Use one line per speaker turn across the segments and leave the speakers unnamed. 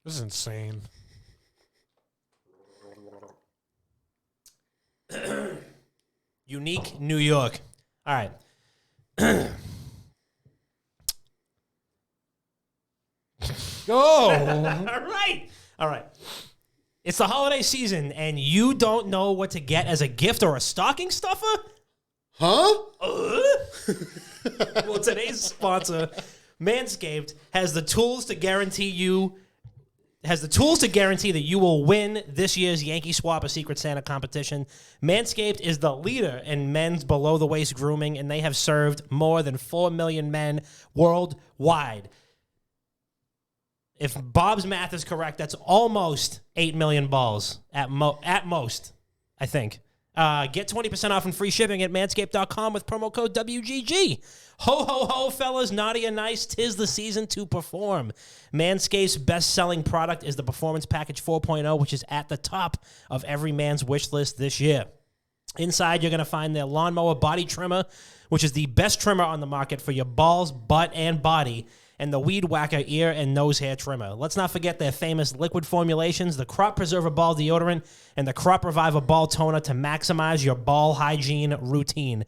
This is insane.
Unique New York. All right.
Oh.
All right. It's the holiday season, and you don't know what to get as a gift or a stocking stuffer?
Huh?
Well, today's sponsor, Manscaped, has the tools to guarantee that you will win this year's Yankee Swap or Secret Santa competition. Manscaped is the leader in men's below-the-waist grooming, and they have served more than 4 million men worldwide. If Bob's math is correct, that's almost 8 million balls at most, I think. Get 20% off and free shipping at manscaped.com with promo code WGG. Ho, ho, ho, fellas, naughty and nice, 'tis the season to perform. Manscaped's best-selling product is the Performance Package 4.0, which is at the top of every man's wish list this year. Inside, you're going to find their Lawnmower Body Trimmer, which is the best trimmer on the market for your balls, butt, and body, and the Weed Whacker ear and nose hair trimmer. Let's not forget their famous liquid formulations, the Crop Preserver Ball Deodorant and the Crop Reviver Ball Toner to maximize your ball hygiene routine.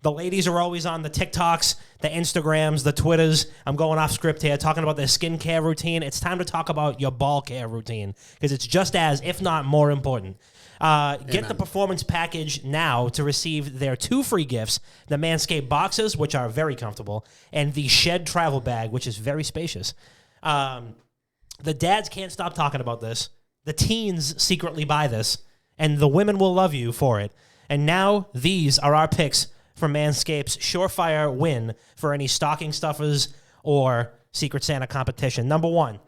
The ladies are always on the TikToks, the Instagrams, the Twitters. I'm going off script here, talking about their skincare routine. It's time to talk about your ball care routine because it's just as, if not more important. Get the Performance Package now to receive their 2 free gifts, the Manscaped Boxes, which are very comfortable, and the Shed Travel Bag, which is very spacious. The dads can't stop talking about this. The teens secretly buy this, and the women will love you for it. And now these are our picks for Manscaped's surefire win for any stocking stuffers or Secret Santa competition. Number 1.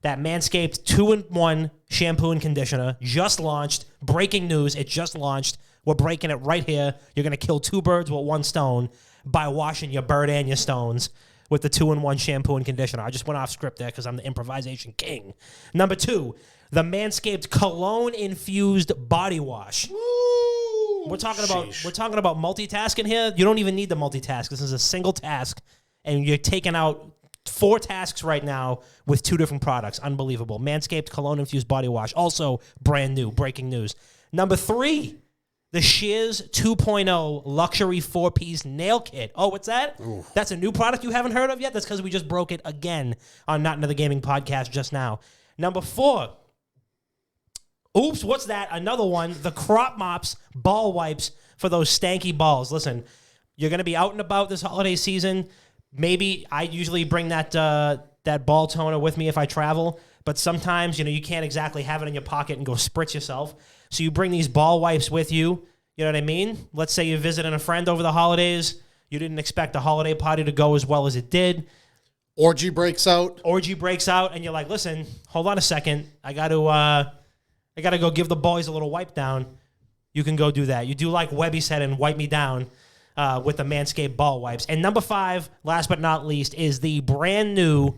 That Manscaped 2-in-1 shampoo and conditioner just launched. Breaking news, it just launched. We're breaking it right here. You're going to kill 2 birds with 1 stone by washing your bird and your stones with the 2-in-1 shampoo and conditioner. I just went off script there because I'm the improvisation king. Number 2, the Manscaped cologne-infused body wash.
Ooh,
we're talking about multitasking here. You don't even need the multitask. This is a single task, and you're taking out 4 tasks right now with 2 different products. Unbelievable. Manscaped Cologne-infused body wash. Also brand new. Breaking news. Number 3, the Shears 2.0 luxury 4-piece nail kit. Oh, what's that? Ooh. That's a new product you haven't heard of yet? That's because we just broke it again on Not Another Gaming Podcast just now. Number 4. Oops, what's that? Another one. The Crop Mops ball wipes for those stanky balls. Listen, you're going to be out and about this holiday season. Maybe I usually bring that ball toner with me if I travel, but sometimes, you can't exactly have it in your pocket and go spritz yourself. So you bring these ball wipes with you. You know what I mean? Let's say you're visiting a friend over the holidays. You didn't expect the holiday party to go as well as it did.
Orgy breaks out,
and you're like, listen, hold on a second. I got to go give the boys a little wipe down. You can go do that. You do like Webby said and wipe me down. With the Manscaped ball wipes. And number 5, last but not least, is the brand new,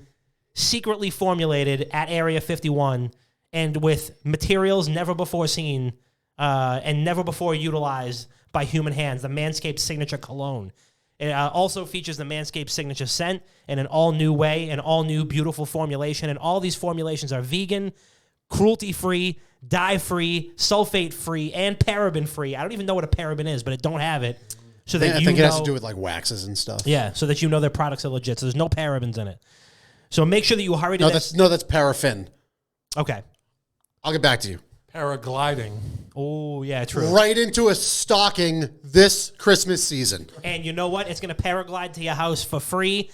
secretly formulated at Area 51 and with materials never before seen and never before utilized by human hands, the Manscaped Signature Cologne. It also features the Manscaped Signature Scent in an all-new way, an all-new beautiful formulation. And all these formulations are vegan, cruelty-free, dye-free, sulfate-free, and paraben-free. I don't even know what a paraben is, but it don't have it. So that
I think it has to do with like waxes and stuff.
Yeah, so that their products are legit. So there's no parabens in it. So make sure that you hurry to
that's paraffin.
Okay.
I'll get back to you.
Paragliding.
Oh, yeah, true.
Right into a stocking this Christmas season.
And you know what? It's going to paraglide to your house for free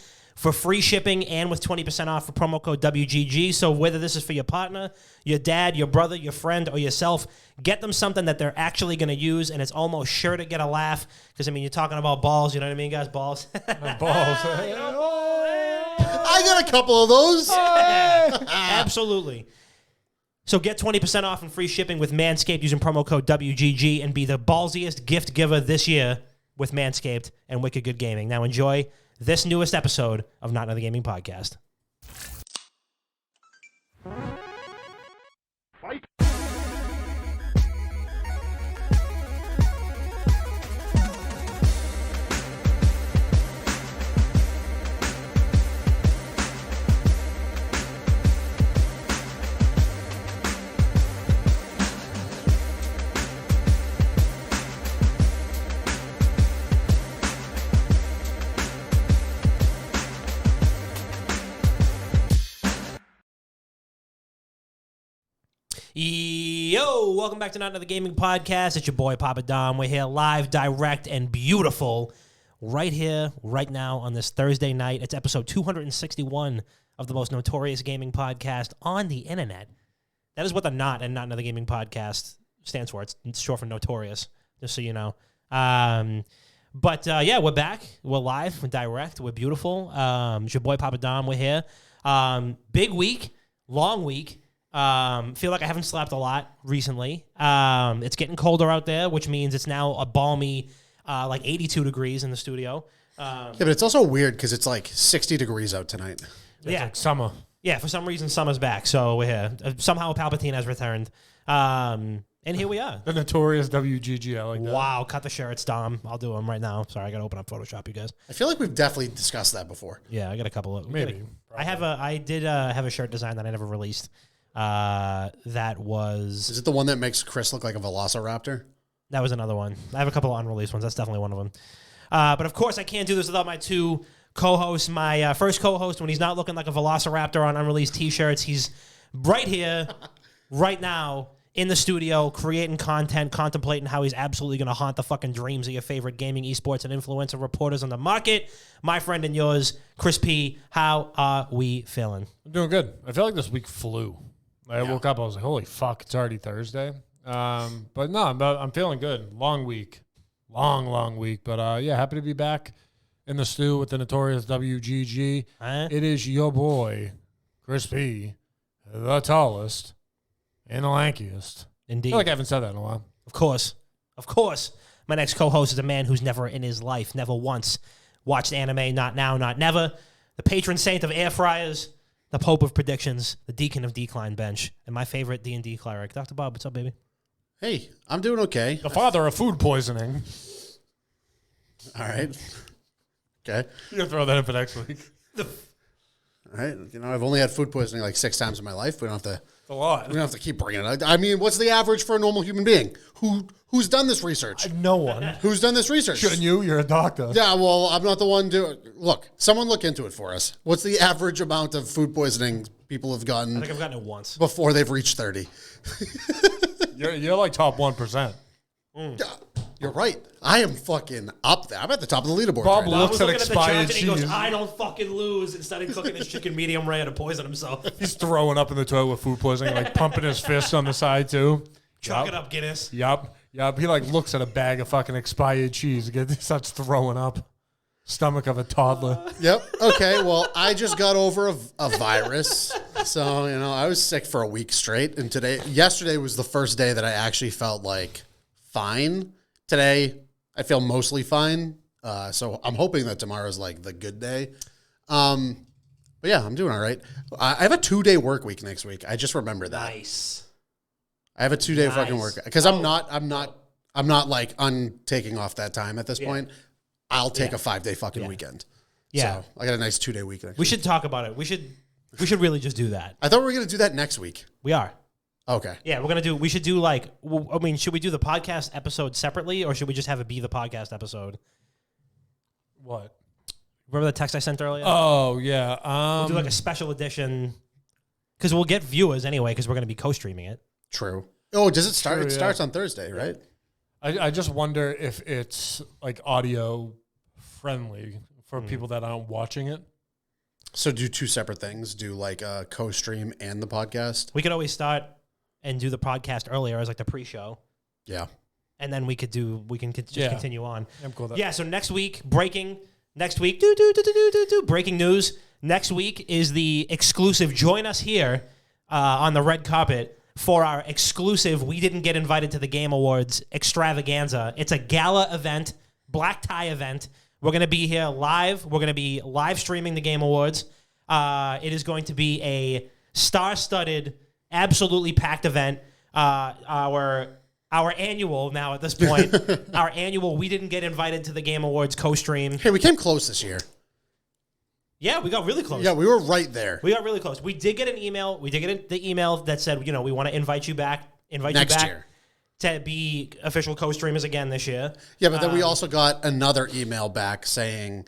shipping and with 20% off for promo code WGG. So whether this is for your partner, your dad, your brother, your friend, or yourself, get them something that they're actually going to use, and it's almost sure to get a laugh. Because, you're talking about balls. You know what I mean, guys? Balls.
Balls.
I got a couple of those.
Absolutely. So get 20% off and free shipping with Manscaped using promo code WGG and be the ballsiest gift giver this year with Manscaped and Wicked Good Gaming. Now enjoy this newest episode of Not Another Gaming Podcast.
Fight.
Yo, welcome back to Not Another Gaming Podcast. It's your boy, Papa Dom. We're here live, direct, and beautiful right here, right now on this Thursday night. It's episode 261 of the most notorious gaming podcast on the internet. That is what the Not and Not Another Gaming Podcast stands for. It's short for notorious, just so you know. But we're back. We're live. We're direct. We're beautiful. It's your boy, Papa Dom. We're here. Big week. Long week. Feel like I haven't slept a lot recently. It's getting colder out there, which means it's now a balmy, 82 degrees in the studio.
Yeah, but it's also weird because it's like 60 degrees out tonight.
It's like summer.
Yeah, for some reason, summer's back, so we're here. Somehow Palpatine has returned. And here we are.
The notorious WGG. I like that.
Wow, cut the shirts, Dom. I'll do them right now. Sorry, I got to open up Photoshop, you guys.
I feel like we've definitely discussed that before.
Yeah, I got a couple of...
Maybe.
I did have a shirt design that I never released. That was...
Is it the one that makes Chris look like a velociraptor?
That was another one. I have a couple of unreleased ones. That's definitely one of them. But of course, I can't do this without my two co-hosts. My first co-host, when he's not looking like a velociraptor on unreleased T-shirts, he's right here, right now, in the studio, creating content, contemplating how he's absolutely going to haunt the fucking dreams of your favorite gaming, esports, and influencer reporters on the market. My friend and yours, Chris P. How are we feeling?
I'm doing good. I feel like this week flew. I woke up, I was like, holy fuck, it's already Thursday. But no, I'm feeling good. Long week. Long week. But happy to be back in the stew with the notorious WGG. It is your boy, Chris P., the tallest and the lankiest.
Indeed.
I feel like I haven't said that in a while.
Of course. My next co-host is a man who's never in his life, never once watched anime, not now, not never. The patron saint of air fryers, the pope of predictions, the deacon of decline bench, and my favorite D&D cleric. Dr. Bob, what's up, baby?
Hey, I'm doing okay.
The father of food poisoning.
All right. Okay.
You gotta throw that in for next week.
All right. You know, I've only had food poisoning like 6 times in my life. We don't have to...
It's a lot.
We don't have to keep bringing it up. I mean, what's the average for a normal human being? Who's done this research?
No one.
Who's done this research?
Shouldn't you? You're a doctor.
Yeah, well, I'm not the one to... Look, someone look into it for us. What's the average amount of food poisoning people have
I
gotten
think I've gotten it once.
before they've reached 30?
You're like top 1%.
Yeah, you're right. I am fucking up there. I'm at the top of the leaderboard.
Bob
right now.
looks at
the
expired
chart and he goes,
cheese.
I don't fucking lose, and started cooking his chicken medium rare to poison himself.
He's throwing up in the toilet with food poisoning, like pumping his fists on the side too.
Chalk it up, Guinness.
Yup. He like looks at a bag of fucking expired cheese and starts throwing up. Stomach of a toddler.
Yep. Okay. Well, I just got over a virus. So, I was sick for a week straight. And yesterday was the first day that I actually felt like fine. Today, I feel mostly fine. So I'm hoping that tomorrow's like the good day. But yeah, I'm doing all right. I have a 2-day work week next week. I just remember that.
Nice.
I have a 2-day fucking
Nice.
work because I'm not like taking off that time at this point. I'll take a 5-day fucking weekend.
Yeah.
So I got a nice 2-day weekend.
We should talk about it. We should really just do that.
I thought we were going to do that next week.
We are.
Okay.
Yeah, we should do should we do the podcast episode separately, or should we just have it be the podcast episode?
What?
Remember the text I sent earlier?
Oh yeah.
We'll do like a special edition, because we'll get viewers anyway, because we're going to be co-streaming it.
True. Oh, does it start?
True,
It
yeah.
starts on Thursday, right?
I just wonder if it's like audio friendly for people that aren't watching it.
So do 2 separate things. Do like a co-stream and the podcast.
We could always start and do the podcast earlier as like the pre-show,
Yeah.
and then we can just continue on.
I'm cool with that.
Yeah, so next week, breaking news. Next week is the exclusive. Join us here on the red carpet for our exclusive We Didn't Get Invited to the Game Awards extravaganza. It's a gala event, black tie event. We're going to be here live. We're going to be live streaming the Game Awards. It is going to be a star-studded, absolutely packed event. Our annual, now at this point, our annual We Didn't Get Invited to the Game Awards co-stream.
Hey, we came close this year.
Yeah, we got really close.
Yeah, we were right there.
We got really close. We did get an email. We did get the email that said, we want to invite you back.
Next year.
To be official co-streamers again this year.
Yeah, but then we also got another email back saying,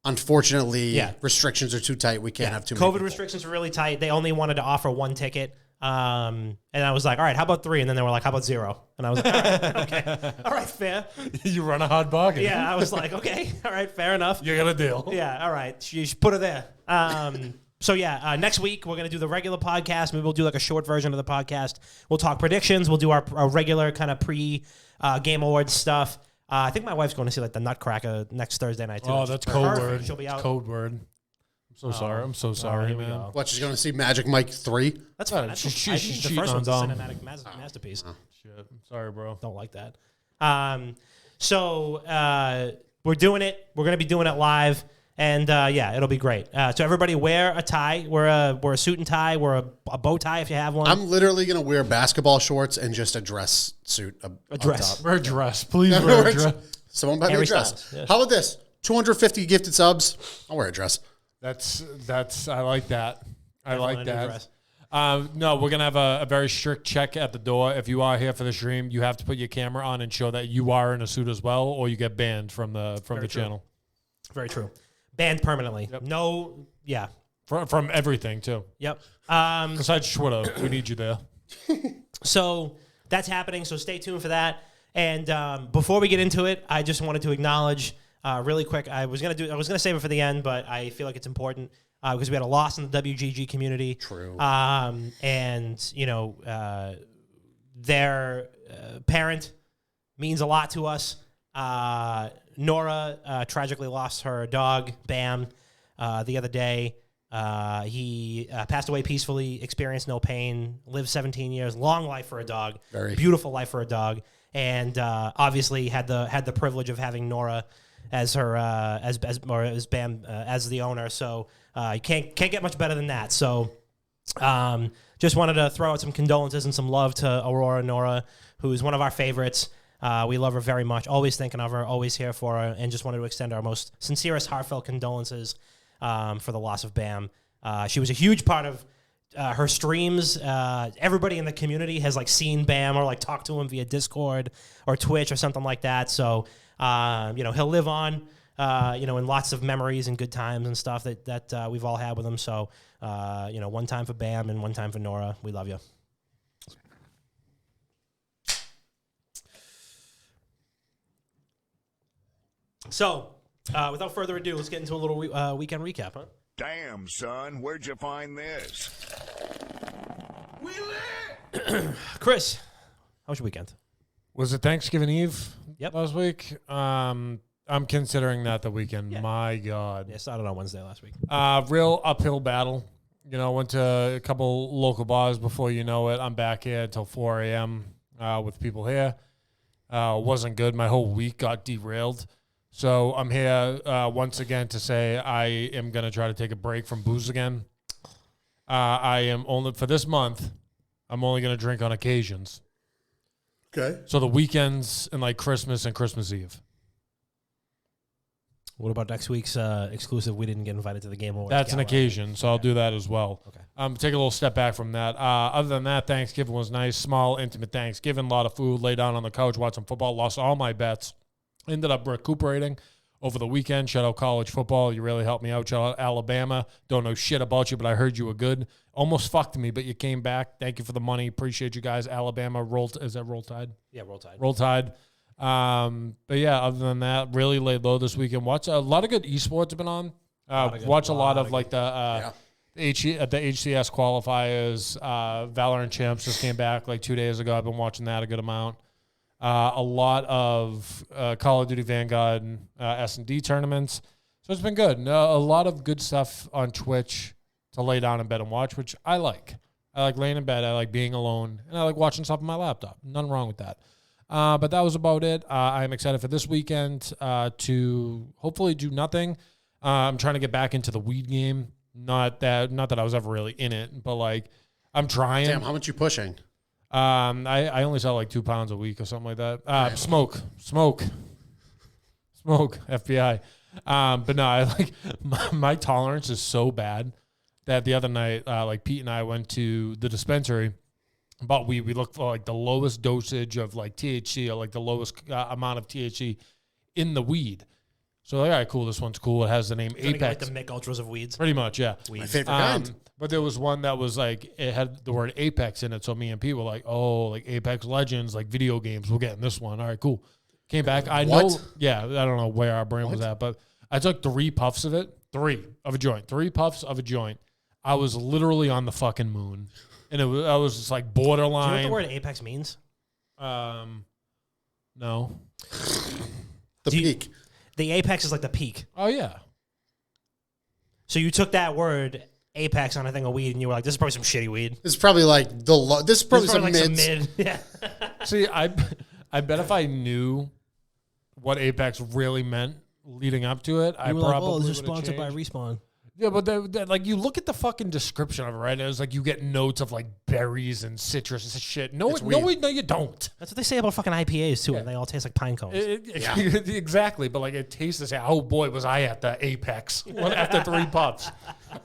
unfortunately, restrictions are too tight. We can't have too many
COVID
people.
restrictions are really tight. They only wanted to offer one ticket And I was like, all right, how about 3? And then they were like, how about 0? And I was like, all right, okay. All right, fair.
You run a hard bargain.
Yeah, I was like, okay, all right, fair enough.
You got a deal.
Yeah, all right. You should put her there. So yeah, next week we're going to do the regular podcast. Maybe we'll do like a short version of the podcast. We'll talk predictions. We'll do our regular kind of pre-game awards stuff. I think my wife's going to see like the Nutcracker next Thursday night too.
Oh, that's code word.
She'll be out.
Code word. I'm so sorry. I'm so sorry,
here we
man.
go.
What, she's going to see Magic Mike 3?
That's fine.
She's
The
cheating
first
on
one's a
Dom.
cinematic masterpiece.
Shit. I'm sorry, bro.
Don't like that. So we're doing it. We're going to be doing it live. And yeah, it'll be great. So everybody wear a tie. We're a suit and tie. We're a bow tie if you have one.
I'm literally going to wear basketball shorts and just a dress suit.
A dress.
Wear a dress. Please wear a dress.
Someone buy me a
Harry
dress.
Styles, yeah.
How about this? 250 gifted subs. I'll wear a dress.
That's I like that. I like
Definitely a new
that. No, we're gonna have a very strict check at the door. If you are here for the stream, you have to put your camera on and show that you are in a suit as well, or you get banned from the
Very true.
channel.
Very true. Banned permanently.
Yep.
No. Yeah.
From everything too.
Yep.
Besides Twitter, we need you there.
So that's happening. So stay tuned for that. And before we get into it, I just wanted to acknowledge really quick. I was gonna save it for the end, but I feel like it's important because we had a loss in the WGG community.
True.
And you know, their parent means a lot to us. Nora tragically lost her dog, Bam, the other day. He passed away peacefully, experienced no pain, lived 17 years, long life for a dog,
Very.
beautiful life for a dog, and obviously had the privilege of having Nora as her as Bam as the owner. So you can't get much better than that. So just wanted to throw out some condolences and some love to Aurora Nora, who is one of our favorites. We love her very much, always thinking of her, always here for her, and just wanted to extend our most sincerest, heartfelt condolences for the loss of Bam. She was a huge part of her streams. Everybody in the community has like seen Bam or like talked to him via Discord or Twitch or something like that. So, you know, he'll live on, you know, in lots of memories and good times and stuff that we've all had with him. So, you know, one time for Bam and one time for Nora. We love you. So, without further ado, let's get into a little weekend recap, huh?
Damn, son, where'd you find this? We lit!
Chris, how was your weekend?
Was it Thanksgiving Eve
Yep.
last week? I'm considering that the weekend.
Yeah.
My God.
Yeah, it started on Wednesday last week.
Real uphill battle. You know, went to a couple local bars before you know it. I'm back here until 4 a.m. With people here. Wasn't good. My whole week got derailed. So I'm here once again to say I am going to try to take a break from booze again. I am only, for this month, I'm only going to drink on occasions.
Okay.
So the weekends and like Christmas and Christmas Eve.
What about next week's exclusive? We didn't get invited to the game awards.
That's an
gala.
occasion, so I'll do that as well.
Okay.
Take a little step back from that. Other than that, Thanksgiving was nice. Small, intimate Thanksgiving. A lot of food. Lay down on the couch, watch some football. Lost all my bets. Ended up recuperating over the weekend. Shout out college football. You really helped me out. Shout out Alabama. Don't know shit about you, but I heard you were good. Almost fucked me, but you came back. Thank you for the money. Appreciate you guys. Alabama. Is that Roll Tide?
Yeah, Roll Tide.
Roll Tide. But yeah, other than that, really laid low this weekend. Watch a lot of good esports have been on. Watch a lot of like the HCS qualifiers. Valorant Champs just came back like 2 days ago. I've been watching that a good amount. A lot of Call of Duty Vanguard and S&D tournaments. So it's been good. A lot of good stuff on Twitch to lay down in bed and watch, which I like. I like laying in bed. I like being alone. And I like watching stuff on my laptop. Nothing wrong with that. But that was about it. I'm excited for this weekend to hopefully do nothing. I'm trying to get back into the weed game. Not that I was ever really in it, but like I'm trying.
Damn, how much you pushing?
I only sell like 2 pounds a week or something like that. Smoke, FBI. But no, I like my tolerance is so bad that the other night, like Pete and I went to the dispensary. But we looked for like the lowest dosage of like THC or like the lowest amount of THC in the weed. So like, all right, cool. This one's cool. It has the name
Apex.
Apex.
Like the Mick Ultras of weeds.
Pretty much, yeah.
My favorite kind.
But there was one that was like, it had the word Apex in it. So me and Pete were like, oh, like Apex Legends, like video games. We're getting this one. All right, cool. Came back. I know. Yeah, I don't know where our brain was at, but I took 3 puffs of it. 3 puffs of a joint. I was literally on the fucking moon. And I was just like borderline.
Do you know what the word Apex means?
No.
The peak.
The apex is like the peak.
Oh, yeah.
So you took that word Apex on a thing of weed, and you were like, "This is probably some shitty weed."
This is probably like this is probably some
like
mids.
some mid. Yeah.
See, I bet if I knew what Apex really meant leading up to it, I probably
this is sponsored by Respawn.
Yeah, but like you look at the fucking description of it, right? And it's like you get notes of like berries and citrus and shit. No, you don't.
That's what they say about fucking IPAs too, and they all taste like pine cones.
Exactly, but like it tastes the same. Oh boy, was I at the apex after 3 puffs.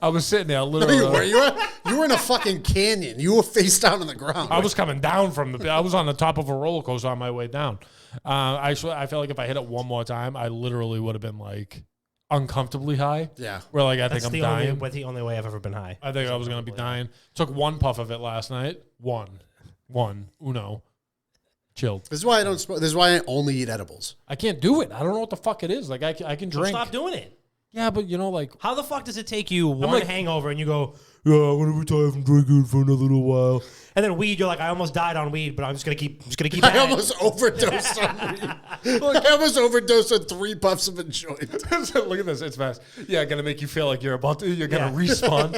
I was sitting there literally.
You were in a fucking canyon. You were face down on the ground.
I was coming down from I was on the top of a roller coaster on my way down. I feel like if I hit it one more time, I literally would have been like uncomfortably high.
Yeah.
Where like I think I'm dying.
That's the only way I've ever been high.
I think I was gonna be dying. Took 1 puff of it last night. One. Uno. Chilled.
This is why I don't smoke. This is why I only eat edibles.
I can't do it. I don't know what the fuck it is. Like I can drink.
Stop doing it.
Yeah, but you know, like
how the fuck does it take you one hangover and you go, yeah, I'm gonna retire from drinking for another little while, and then weed, you're like, I almost died on weed, but I'm just gonna keep.
I almost overdosed on weed. I almost overdosed on 3 puffs of a joint.
Look at this. It's fast. Yeah, gonna make you feel like you're gonna respawn.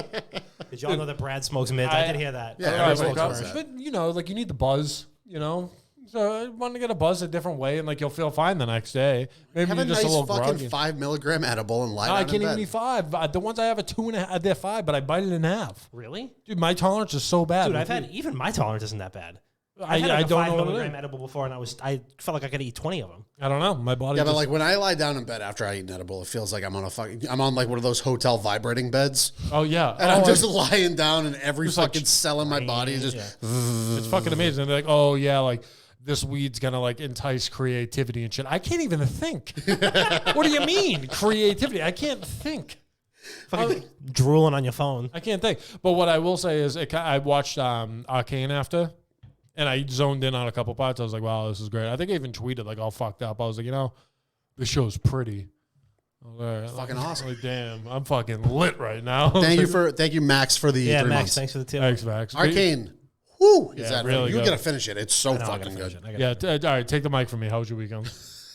Did y'all know that Brad smokes mids? I did hear that.
Yeah,
but you know, like you need the buzz. You know. So I want to get a buzz a different way, and like you'll feel fine the next day. Maybe
have
you're
a
just
nice
a little
fucking
groggy.
5 milligram edible and lie down
I can't
in
even
bed.
eat 5. The ones I have are 2.5. They're 5, but I bite it in half.
Really?
Dude, my tolerance is so bad.
Dude, I've had even my tolerance isn't that bad.
I
had like a
don't
5
know what it
milligram
is.
edible before, and I felt like I could eat 20 of them.
I don't know. My body.
Yeah, but like when I lie down in bed after I eat an edible, it feels like I'm on like one of those hotel vibrating beds.
Oh yeah,
And I'm just lying down, and every fucking cell in my body is just.
It's fucking amazing. They're like, oh yeah, like this weed's gonna like entice creativity and shit. I can't even think. What do you mean creativity? I can't think.
Fucking drooling on your phone.
I can't think. But what I will say is, I watched Arcane after, and I zoned in on a couple parts. I was like, wow, this is great. I think I even tweeted like all fucked up. I was like, you know, this show's pretty.
Fucking awesome.
Like, damn, I'm fucking lit right now.
Thank you, Max, for the 3
Max,
months.
thanks for the tip.
Thanks, Max.
Arcane. Whoo!
Yeah,
Is that
really
you
good.
gotta finish it. It's so fucking good.
All right, take the mic from me. How was your weekend?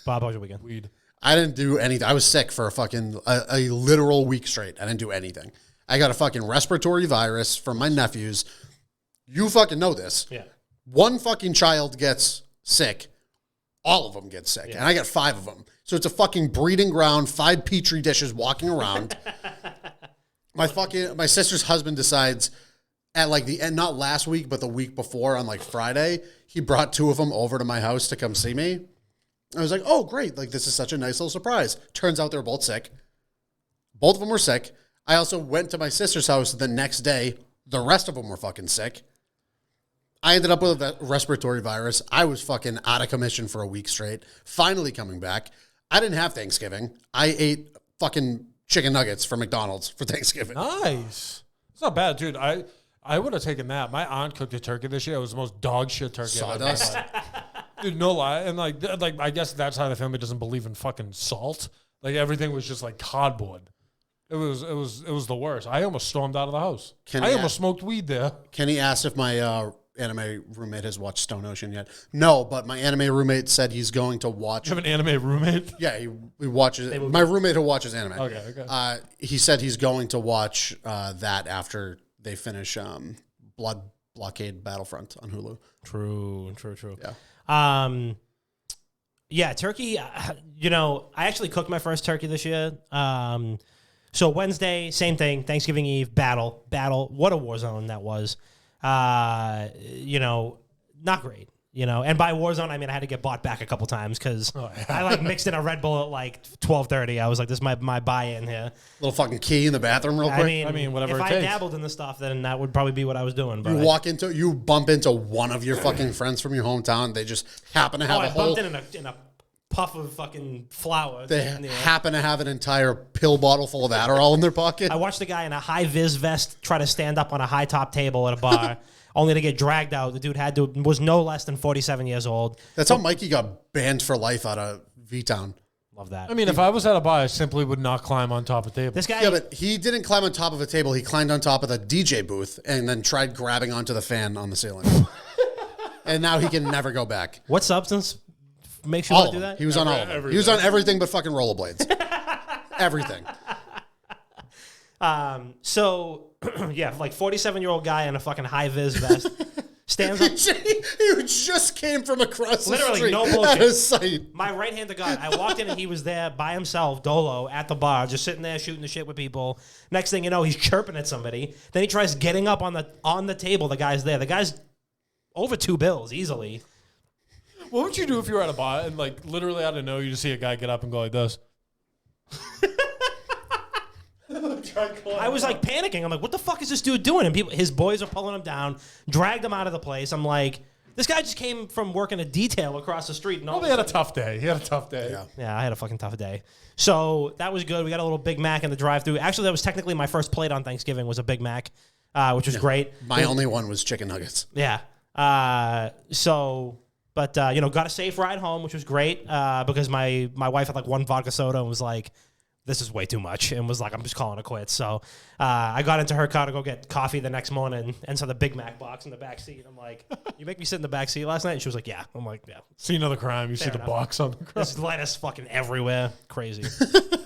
Bob, how was your weekend?
Weed.
I didn't do anything. I was sick for a literal week straight. I didn't do anything. I got a fucking respiratory virus from my nephews. You fucking know this.
Yeah.
One fucking child gets sick. All of them get sick. And I got 5 of them. So it's a fucking breeding ground, 5 petri dishes walking around. My sister's husband decides at like the end, not last week, but the week before on like Friday, he brought 2 of them over to my house to come see me. I was like, oh, great. Like, this is such a nice little surprise. Turns out they're both sick. Both of them were sick. I also went to my sister's house the next day. The rest of them were fucking sick. I ended up with a respiratory virus. I was fucking out of commission for a week straight. Finally coming back. I didn't have Thanksgiving. I ate fucking chicken nuggets from McDonald's for Thanksgiving.
Nice. It's not bad, dude. I would have taken that. My aunt cooked a turkey this year. It was the most dog shit turkey I've ever
Sawdust.
had. Dude, no lie. And like I guess that's how the family doesn't believe in fucking salt. Like everything was just like cardboard. It was the worst. I almost stormed out of the house. I almost smoked weed there.
Kenny asked if my anime roommate has watched Stone Ocean yet. No, but my anime roommate said he's going to watch.
You have an anime roommate?
Yeah, he watches. My roommate who watches anime.
Okay.
He said he's going to watch that after they finish Blood Blockade Battlefront on Hulu.
True.
Yeah.
Yeah, turkey, you know, I actually cooked my first turkey this year. So Wednesday, same thing, Thanksgiving Eve, battle. What a war zone that was. You know, not great. You know, and by war zone, I mean I had to get bought back a couple times because I like mixed in a Red Bull at like 12:30. I was like, this is my buy-in here.
Little fucking key in the bathroom real quick.
I mean, whatever
if
it
I
takes.
dabbled in the stuff, then that would probably be what I was doing. But
You bump into one of your fucking friends from your hometown. They just happen to have a
I
whole.
bumped in a puff of fucking flour.
They happen to have an entire pill bottle full of Adderall in their pocket.
I watched a guy in a high-vis vest try to stand up on a high-top table at a bar, only to get dragged out. The dude was no less than 47 years old.
That's how Mikey got banned for life out of V-Town.
Love that.
I mean, if I was at a bar, I simply would not climb on top of the table.
This guy...
Yeah, but he didn't climb on top of a table. He climbed on top of the DJ booth and then tried grabbing onto the fan on the ceiling. And now he can never go back.
What substance makes you
All
want
of
to do
them.
that?
He was on all of them. He was on everything but fucking rollerblades. Everything.
So, yeah, like 47-year-old guy in a fucking high-vis vest stands up.
He just came from across the
Literally,
street
no bullshit.
out of sight.
My right hand to God. I walked in and he was there by himself, dolo, at the bar, just sitting there shooting the shit with people. Next thing you know, he's chirping at somebody. Then he tries getting up on the table. The guy's there. The guy's over $2 bills easily.
What would you do if you were at a bar and, like, literally out of nowhere, you just see a guy get up and go like this?
I was like panicking. I'm like, what the fuck is this dude doing? And his boys are pulling him down, dragged him out of the place. I'm like, this guy just came from working a detail across the street. And
Probably had a tough day. He had a tough day.
Yeah, I had a fucking tough day. So that was good. We got a little Big Mac in the drive-thru. Actually, that was technically my first plate on Thanksgiving was a Big Mac, which was great.
My only one was chicken nuggets.
Yeah. But got a safe ride home, which was great because my wife had like one vodka soda and was like, this is way too much, and was like, I'm just calling it quits. So I got into her car to go get coffee the next morning and saw the Big Mac box in the back seat. I'm like, you make me sit in the back seat last night? And she was like, yeah. I'm like, yeah.
See another crime. You see the
enough.
box on the ground.
There's lettuce fucking everywhere. Crazy.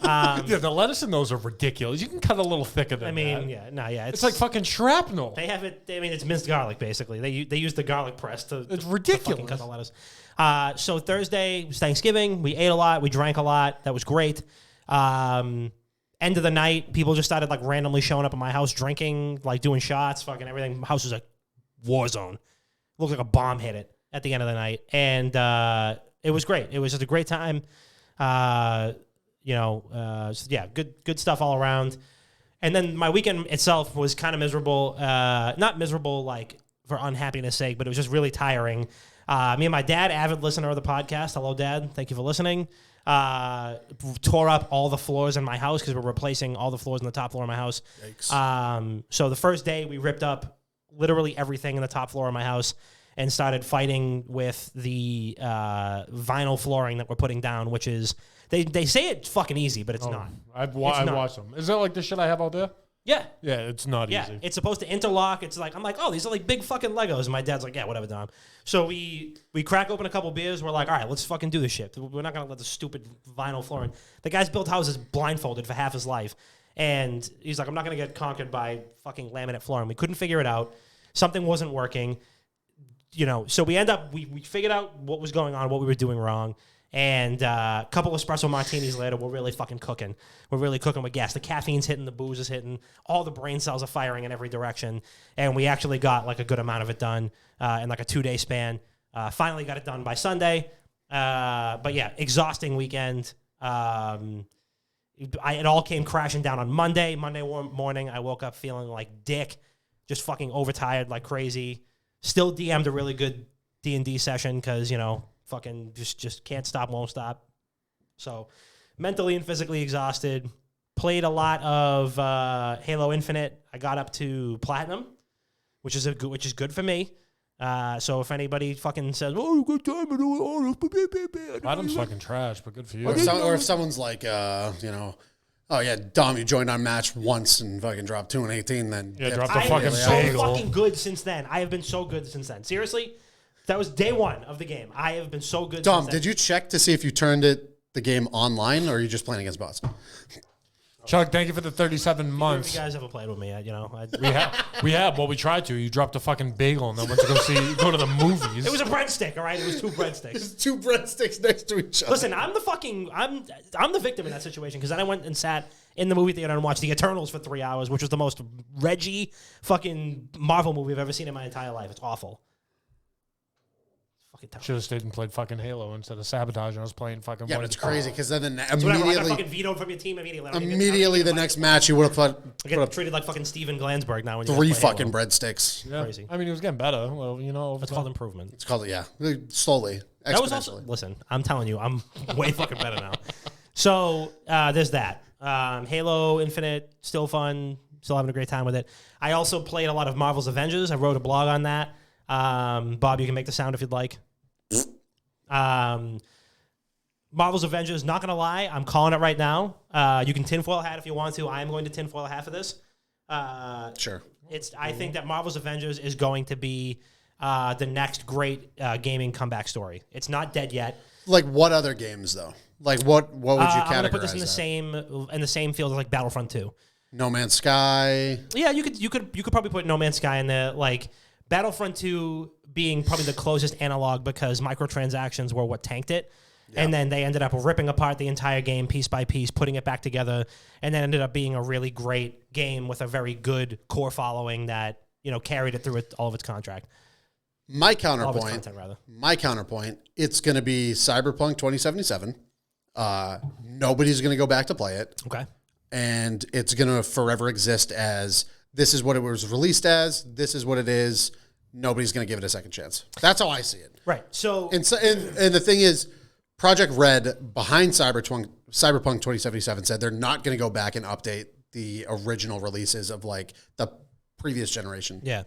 Yeah, the lettuce in those are ridiculous. You can cut a little thicker than that.
It's
It's like fucking shrapnel.
They have it. I mean, it's minced garlic basically. They use the garlic press to.
It's
to
ridiculous.
fucking cut the lettuce. So Thursday was Thanksgiving. We ate a lot. We drank a lot. That was great. End of the night, people just started like randomly showing up at my house drinking, like doing shots, fucking everything. My house was a war zone. Looked like a bomb hit it at the end of the night, and it was great. It was just a great time. Good stuff all around. And then my weekend itself was kind of miserable. Not miserable like for unhappiness sake, but it was just really tiring. Me and my dad, avid listener of the podcast. Hello, Dad. Thank you for listening. Tore up all the floors in my house because we're replacing all the floors in the top floor of my house. Yikes. So the first day we ripped up literally everything in the top floor of my house and started fighting with the vinyl flooring that we're putting down, which is they say it's fucking easy, but it's not.
I've watched them. Is that like the shit I have out there?
Yeah.
Yeah, it's not
Yeah,
easy.
it's supposed to interlock. It's like, I'm like, oh, these are like big fucking Legos. And my dad's like, yeah, whatever, Dom. So we crack open a couple beers. We're like, all right, let's fucking do this shit. We're not going to let the stupid vinyl flooring. The guy's built houses blindfolded for half his life. And he's like, I'm not going to get conquered by fucking laminate flooring. We couldn't figure it out. Something wasn't working. So we figured out what was going on, what we were doing wrong. And a couple espresso martinis later, we're really fucking cooking. We're really cooking with gas. The caffeine's hitting, the booze is hitting, all the brain cells are firing in every direction. And we actually got like a good amount of it done in like a 2-day span. Finally got it done by Sunday. But yeah, exhausting weekend. It all came crashing down on Monday. Monday morning, I woke up feeling like dick, just fucking overtired like crazy. Still DM'd a really good D&D session because, fucking just can't stop, won't stop. So mentally and physically exhausted. Played a lot of Halo Infinite. I got up to Platinum, which is good for me. So if anybody fucking says, "Oh, good time,"
Platinum's fucking trash, but good for you.
Or if someone's like, oh yeah, Dom, you joined our match once and fucking dropped 2 and 18, then
drop the
I
fucking
am so
bagel.
fucking good since then. I have been so good since then. Seriously. That was day one of the game. I have been so good.
Dom, did you check to see if you turned the game online, or are you just playing against bots?
Chuck, thank you for the 37 months.
You guys ever played with me?
We have. Well, we tried to. You dropped a fucking bagel and then went to go to the movies.
It was a breadstick, all right? It was 2 breadsticks.
There's 2 breadsticks next to each other.
Listen, I'm the victim in that situation because then I went and sat in the movie theater and watched The Eternals for 3 hours, which was the most Reggie fucking Marvel movie I've ever seen in my entire life. It's awful.
Should have stayed and played fucking Halo instead of sabotaging. I was playing fucking.
Yeah, but it's crazy because then
I got fucking vetoed from your team immediately.
Immediately the next match, you would have
I get treated like fucking Steven Glansberg now. When
3 fucking breadsticks.
Yeah.
Crazy.
I mean, it was getting better. Well,
It's called improvement.
It's called slowly.
That was also, listen, I'm telling you, I'm way fucking better now. So there's that. Halo Infinite, still fun, still having a great time with it. I also played a lot of Marvel's Avengers. I wrote a blog on that. Bob, you can make the sound if you'd like. Marvel's Avengers, not going to lie, I'm calling it right now. You can tinfoil hat if you want to. I am going to tinfoil hat for this.
Sure.
I think that Marvel's Avengers is going to be the next great gaming comeback story. It's not dead yet.
Like what other games though? Like what would you categorize?
I'm gonna put this in the same field as like Battlefront 2.
No Man's Sky.
Yeah, you could probably put No Man's Sky in there. Like Battlefront 2 being probably the closest analog because microtransactions were what tanked it. Yeah. And then they ended up ripping apart the entire game piece by piece, putting it back together, and then ended up being a really great game with a very good core following that, carried it through all of its contract.
My counterpoint,
content, rather.
It's going to be Cyberpunk 2077. Nobody's going to go back to play it.
Okay.
And it's going to forever exist as this is what it was released as. This is what it is. Nobody's going to give it a second chance. That's how I see it.
Right. So
and the thing is, Project Red behind Cyberpunk 2077 said they're not going to go back and update the original releases of like the previous generation.
Yeah.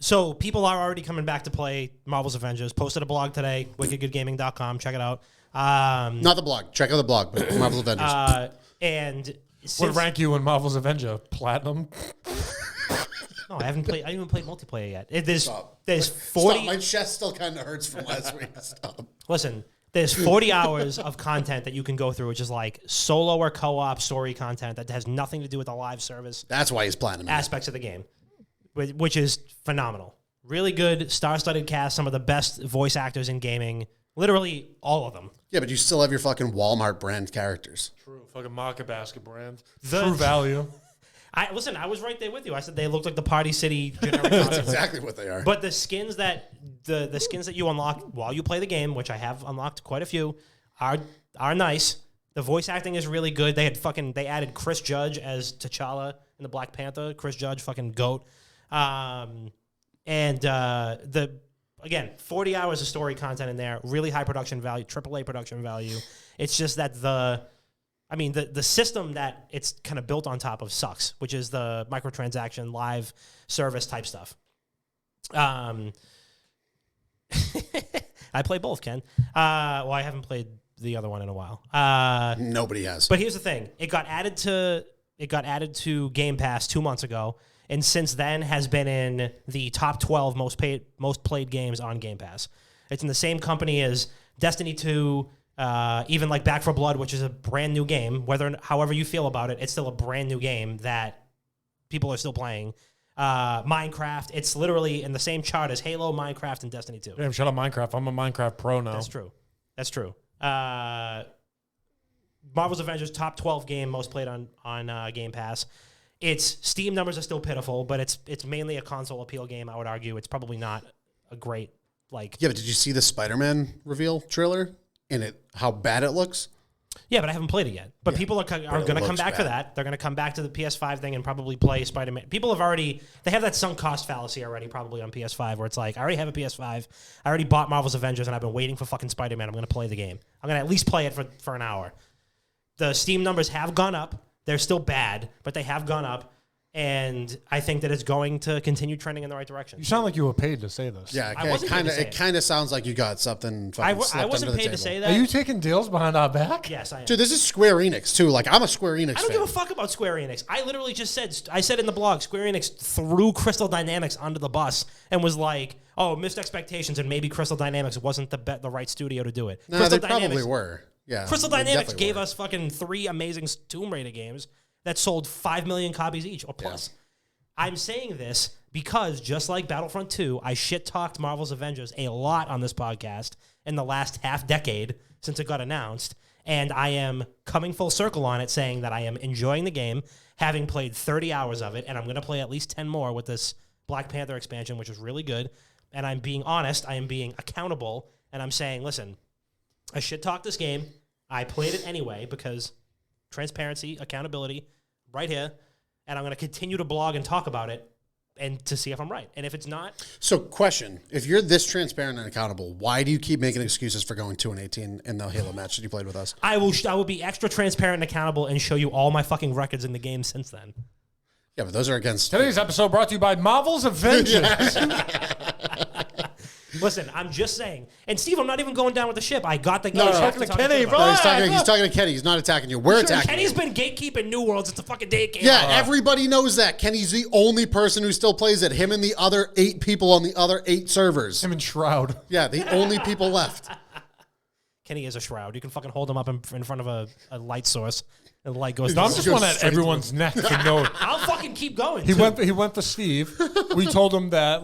So people are already coming back to play Marvel's Avengers. Posted a blog today, wickedgoodgaming.com. Check it out.
Not the blog. Check out the blog, but Marvel's Avengers.
And
what rank you in Marvel's Avenger? Platinum?
No, I haven't even played multiplayer yet. There's
Stop.
40.
Stop. My chest still kind of hurts from last week. Stop.
Listen, there's 40 hours of content that you can go through, which is like solo or co-op story content that has nothing to do with the live service.
That's why he's platinum.
Aspects of the game, which is phenomenal. Really good, star-studded cast, some of the best voice actors in gaming. Literally all of them.
Yeah, but you still have your fucking Walmart brand characters.
True. Fucking Market Basket brand. True value.
I was right there with you. I said they looked like the Party City generic.
That's exactly what they are.
But the skins that the skins that you unlock while you play the game, which I have unlocked quite a few, are nice. The voice acting is really good. They added Chris Judge as T'Challa in the Black Panther. Chris Judge, fucking GOAT. Again, 40 hours of story content in there, really high production value, AAA production value. It's just that the system that it's kind of built on top of sucks, which is the microtransaction live service type stuff. I play both, Ken. I haven't played the other one in a while.
Nobody has.
But here's the thing: it got added to Game Pass 2 months ago, and since then has been in the top 12 most played games on Game Pass. It's in the same company as Destiny 2. Even like Back 4 Blood, which is a brand new game, however you feel about it, it's still a brand new game that people are still playing. Minecraft, it's literally in the same chart as Halo, Minecraft, and Destiny 2.
Damn, shut up, Minecraft. I'm a Minecraft pro now.
That's true. Marvel's Avengers, top 12 game, most played on Game Pass. Its Steam numbers are still pitiful, but it's mainly a console appeal game, I would argue. It's probably not a great, like...
Yeah, but did you see the Spider-Man reveal trailer? In it, how bad it looks?
Yeah, but I haven't played it yet. But people are going to come back for that. They're going to come back to the PS5 thing and probably play Spider-Man. People they have that sunk cost fallacy already probably on PS5 where it's like, I already have a PS5. I already bought Marvel's Avengers and I've been waiting for fucking Spider-Man. I'm going to play the game. I'm going to at least play it for an hour. The Steam numbers have gone up. They're still bad, but they have gone up. And I think that it's going to continue trending in the right direction.
You sound like you were paid to say this.
Yeah, it kind of sounds like you got something.
I wasn't paid to say that.
Are you taking deals behind our back?
Yes, I am.
Dude, this is Square Enix too. Like I'm a Square Enix fan.
I don't give a fuck about Square Enix. I literally just said in the blog, Square Enix threw Crystal Dynamics under the bus and was like, "Oh, missed expectations, and maybe Crystal Dynamics wasn't the right studio to do it."
No,
Crystal
they probably were. Yeah,
Crystal Dynamics gave us fucking 3 amazing Tomb Raider games that sold 5 million copies each or plus. Yeah. I'm saying this because just like Battlefront 2, I shit-talked Marvel's Avengers a lot on this podcast in the last half decade since it got announced, and I am coming full circle on it saying that I am enjoying the game, having played 30 hours of it, and I'm going to play at least 10 more with this Black Panther expansion, which is really good, and I'm being honest, I am being accountable, and I'm saying, listen, I shit-talked this game, I played it anyway because transparency, accountability, right here, and I'm going to continue to blog and talk about it and to see if I'm right. And if it's not,
So, question: if you're this transparent and accountable, why do you keep making excuses for going 2-18 in the Halo match that you played with us?
I will be extra transparent and accountable and show you all my fucking records in the game since then.
Yeah, but those are against.
Today's episode brought to you by Marvel's Avengers.
Listen, I'm just saying. And Steve, I'm not even going down with the ship. I got the
No, no,
talking to Kenny, bro.
No, he's talking to Kenny. He's not attacking you. We're attacking
Kenny's
you.
been gatekeeping New Worlds. It's a fucking day game.
Yeah, everybody knows that. Kenny's the only person who still plays it. Him and the other 8 people on the other 8 servers.
Him and Shroud.
Yeah, the only people left.
Kenny is a shroud. You can fucking hold him up in front of a light source. And the light goes
No, I'm
down.
just one at everyone's neck to know.
I'll fucking keep going.
He went for Steve. We told him that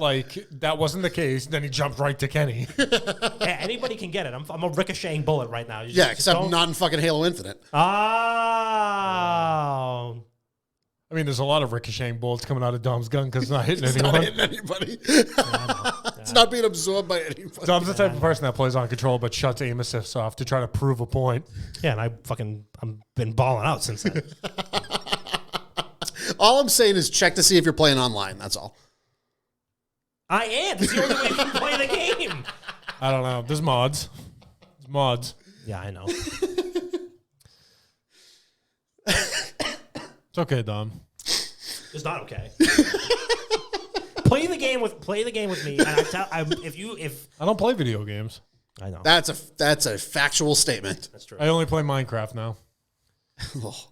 that wasn't the case. Then he jumped right to Kenny.
Yeah, anybody can get it. I'm a ricocheting bullet right now.
Yeah, except not in fucking Halo Infinite.
Oh.
I mean, there's a lot of ricocheting bullets coming out of Dom's gun because it's not hitting anyone.
Not hitting anybody. It's not being absorbed by anybody.
Dom's the type of person that plays on control but shuts aim assists off to try to prove a point.
Yeah, and I'm been balling out since then.
All I'm saying is check to see if you're playing online. That's all.
I am. That's the only way you can play the game.
I don't know. There's mods. There's mods.
Yeah, I know.
It's okay, Dom.
It's not okay. Play the game with me, and if
I don't play video games.
I know
That's a factual statement.
that's true.
I only play Minecraft now.
Oh.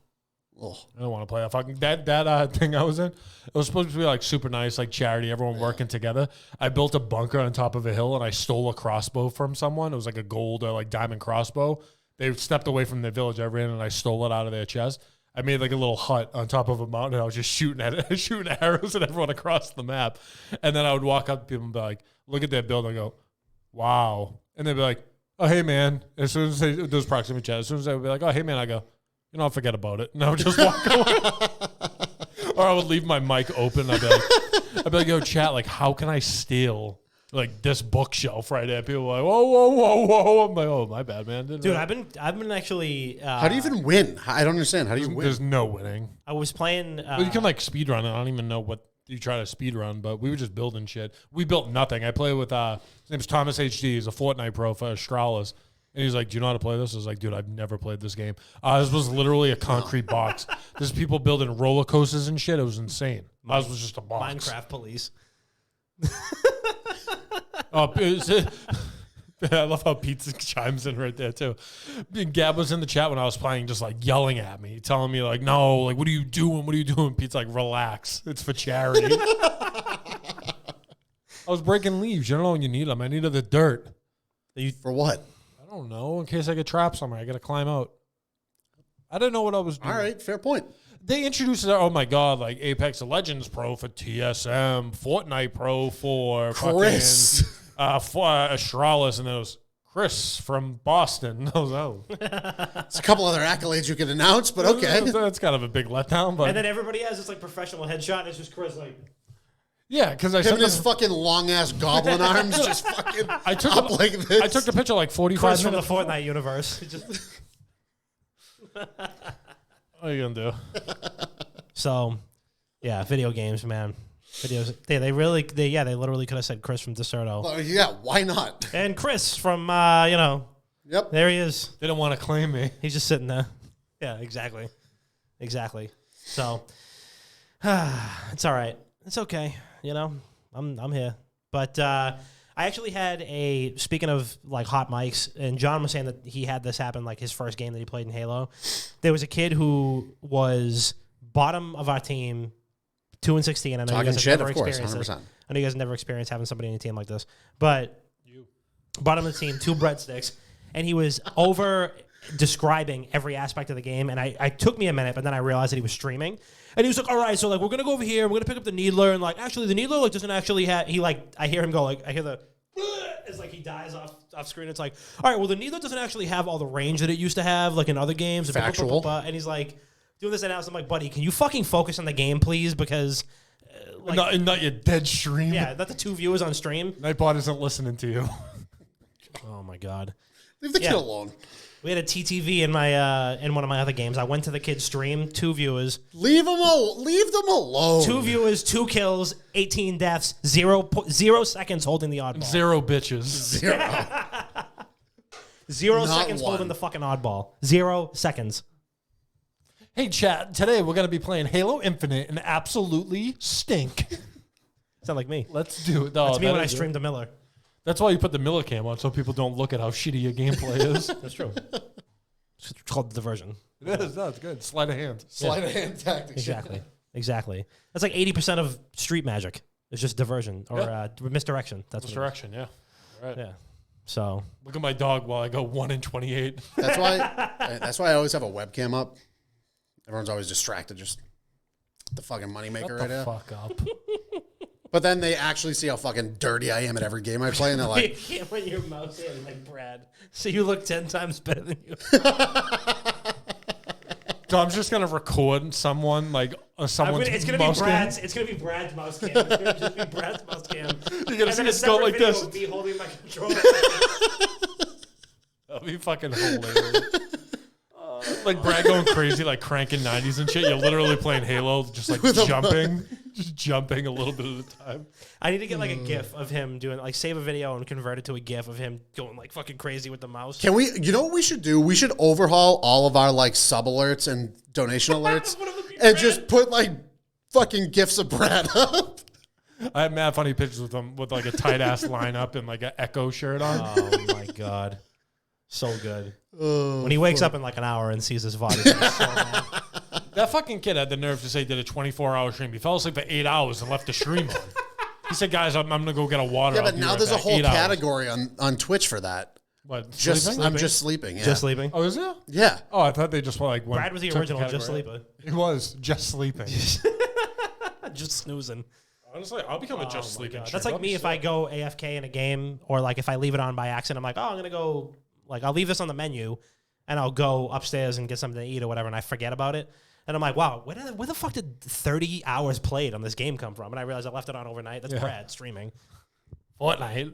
Oh.
I don't want to play that thing I was in. It was supposed to be like super nice, like charity, everyone working together. I built a bunker on top of a hill and I stole a crossbow from someone. It was like a gold or like diamond crossbow. They stepped away from their village I ran and I stole it out of their chest. I made like a little hut on top of a mountain and I was just shooting arrows at everyone across the map. And then I would walk up to people and be like, look at that building and go, wow. And they'd be like, oh, hey, man. As soon as they do proximity chat, as soon as they would be like, oh, hey, man, I go, you know, I'll forget about it. And I would just walk away. Or I would leave my mic open. I'd be like, yo, chat, like, how can I steal like this bookshelf right there? People are like, whoa. I'm like, oh, my bad, man.
Dude, I've been actually.
How do you even win? I don't understand. How do you win?
There's no winning.
I was playing.
Well, you can like speed run it. I don't even know what you try to speed run, but we were just building shit. We built nothing. I play with his name's Thomas HD. He's a Fortnite pro for Astralis. And he's like, do you know how to play this? I was like, dude, I've never played this game. This was literally a concrete box. There's people building roller coasters and shit. It was insane. Ours was just a box.
Minecraft police.
I love how Pete chimes in right there, too. Gab was in the chat when I was playing, just like yelling at me, telling me, like, no, like, what are you doing? What are you doing? Pete's like, relax. It's for charity. I was breaking leaves. You don't know when you need them. I needed the dirt.
For what?
I don't know. In case I get trapped somewhere, I got to climb out. I didn't know what I was doing.
All right, fair point.
They introduced it. Oh my god! Like Apex Legends Pro for TSM, Fortnite Pro for
Chris,
for Astralis, and it was Chris from Boston. I was
It's a couple other accolades you can announce, but okay.
That's kind of a big letdown. But
And then everybody has this like professional headshot, and it's just Chris like.
yeah, because
Him and his fucking long ass goblin arms just fucking up like this.
I took the picture like 45
Chris from the
minutes.
Fortnite universe. Just-
What are you gonna do?
So, yeah, video games, man. Videos. They literally could have said Chris from Deserto.
Oh, yeah, why not?
And Chris from,
Yep.
there he is.
They don't want to claim me.
He's just sitting there. Yeah, exactly. So, it's all right. It's okay. You know, I'm here. But I actually had speaking of like hot mics, and John was saying that he had this happen like his first game that he played in Halo. There was a kid who was bottom of our team, 2-16. I know
Talking
you guys
shit,
have never
of course,
experienced
100%.
this. I know you guys have never experienced having somebody in a team like this, but bottom of the team, 2 breadsticks, and he was over describing every aspect of the game, and I took me a minute, but then I realized that he was streaming, and he was like, all right, so like we're gonna go over here, we're gonna pick up the needler, and like actually the needler like doesn't actually have, he like, I hear him go like, I hear the it's like he dies off screen. It's like, all right, well the needler doesn't actually have all the range that it used to have like in other games.
Factual.
And he's like doing this analysis. I'm like, buddy, can you fucking focus on the game, please? Because like,
Not your dead stream.
yeah, not the 2 viewers on stream.
Nightbot isn't listening to you.
Oh my god.
Leave the kid alone.
We had a TTV in my in one of my other games. I went to the kid's stream. 2 viewers.
Leave them alone.
2 viewers, 2 kills, 18 deaths, 0 seconds holding the oddball.
0 bitches.
0
Not
seconds
one.
holding the fucking oddball. 0 seconds.
Hey, chat. Today we're going to be playing Halo Infinite and absolutely stink.
Sound like me.
Let's do it. No,
That's me
that
when I
is it.
streamed the Miller.
That's why you put the Miller cam on so people don't look at how shitty your gameplay is.
That's true. It's called diversion.
It is. That's good. Sleight of hand.
Sleight of hand tactics.
Exactly. That's like 80% of street magic. It's just diversion or misdirection. That's
Misdirection, yeah. Right.
Yeah. So
Look at my dog while I go 1 in 28.
That's why I always have a webcam up. Everyone's always distracted. Just the fucking moneymaker right now.
Fuck up.
But then they actually see how fucking dirty I am at every game I play, and they're like,
you can't put your mouse in like Brad. So you look 10 times better than you.
So I'm just gonna record someone like someone's
It's gonna be
mouse
Brad's.
cam.
It's gonna be Brad's mouse cam. It's gonna just be Brad's mouse cam.
You're gonna see
a
us go
separate
like
video
this.
of me holding my controller.
That'll be fucking hilarious. Like Brad going crazy, like cranking 90s and shit. You're literally playing Halo, just like jumping, just jumping a little bit at a time.
I need to get like a GIF of him doing like save a video and convert it to a GIF of him going like fucking crazy with the mouse.
"Can we? You know what we should do? We should overhaul all of our like sub alerts and donation alerts,
One of them be
and
Brad.
just put like fucking gifs of Brad up."
I had mad funny pictures with him with like a tight ass lineup and like an Echo shirt on.
Oh my god, so good. When he wakes up in like an hour and sees his VOD, he's gonna be so mad.
That fucking kid had the nerve to say he did a 24-hour stream. He fell asleep for 8 hours and left the stream on. He said, "Guys, I'm gonna go get a water."
Yeah,
I'll
but
be
now
right
there's a
back."
whole
8 hours.
category on Twitch for that.
What?
Just
Sleeping?
I'm just sleeping. Yeah.
Just sleeping.
Oh, is it?
Yeah.
Oh, I thought they just like went.
Brad was the
took
original just
category.
sleeper.
He was just sleeping.
Just snoozing.
Honestly, I'll become a just
Oh my
sleeping.
God.
streamer.
That's like
I'll
me
be
if
sick.
I go AFK in a game or like if I leave it on by accident. I'm like, oh, I'm gonna go. Like I'll leave this on the menu and I'll go upstairs and get something to eat or whatever, and I forget about it. And I'm like, wow, where the fuck did 30 hours played on this game come from? And I realized I left it on overnight. That's Brad streaming.
Fortnite.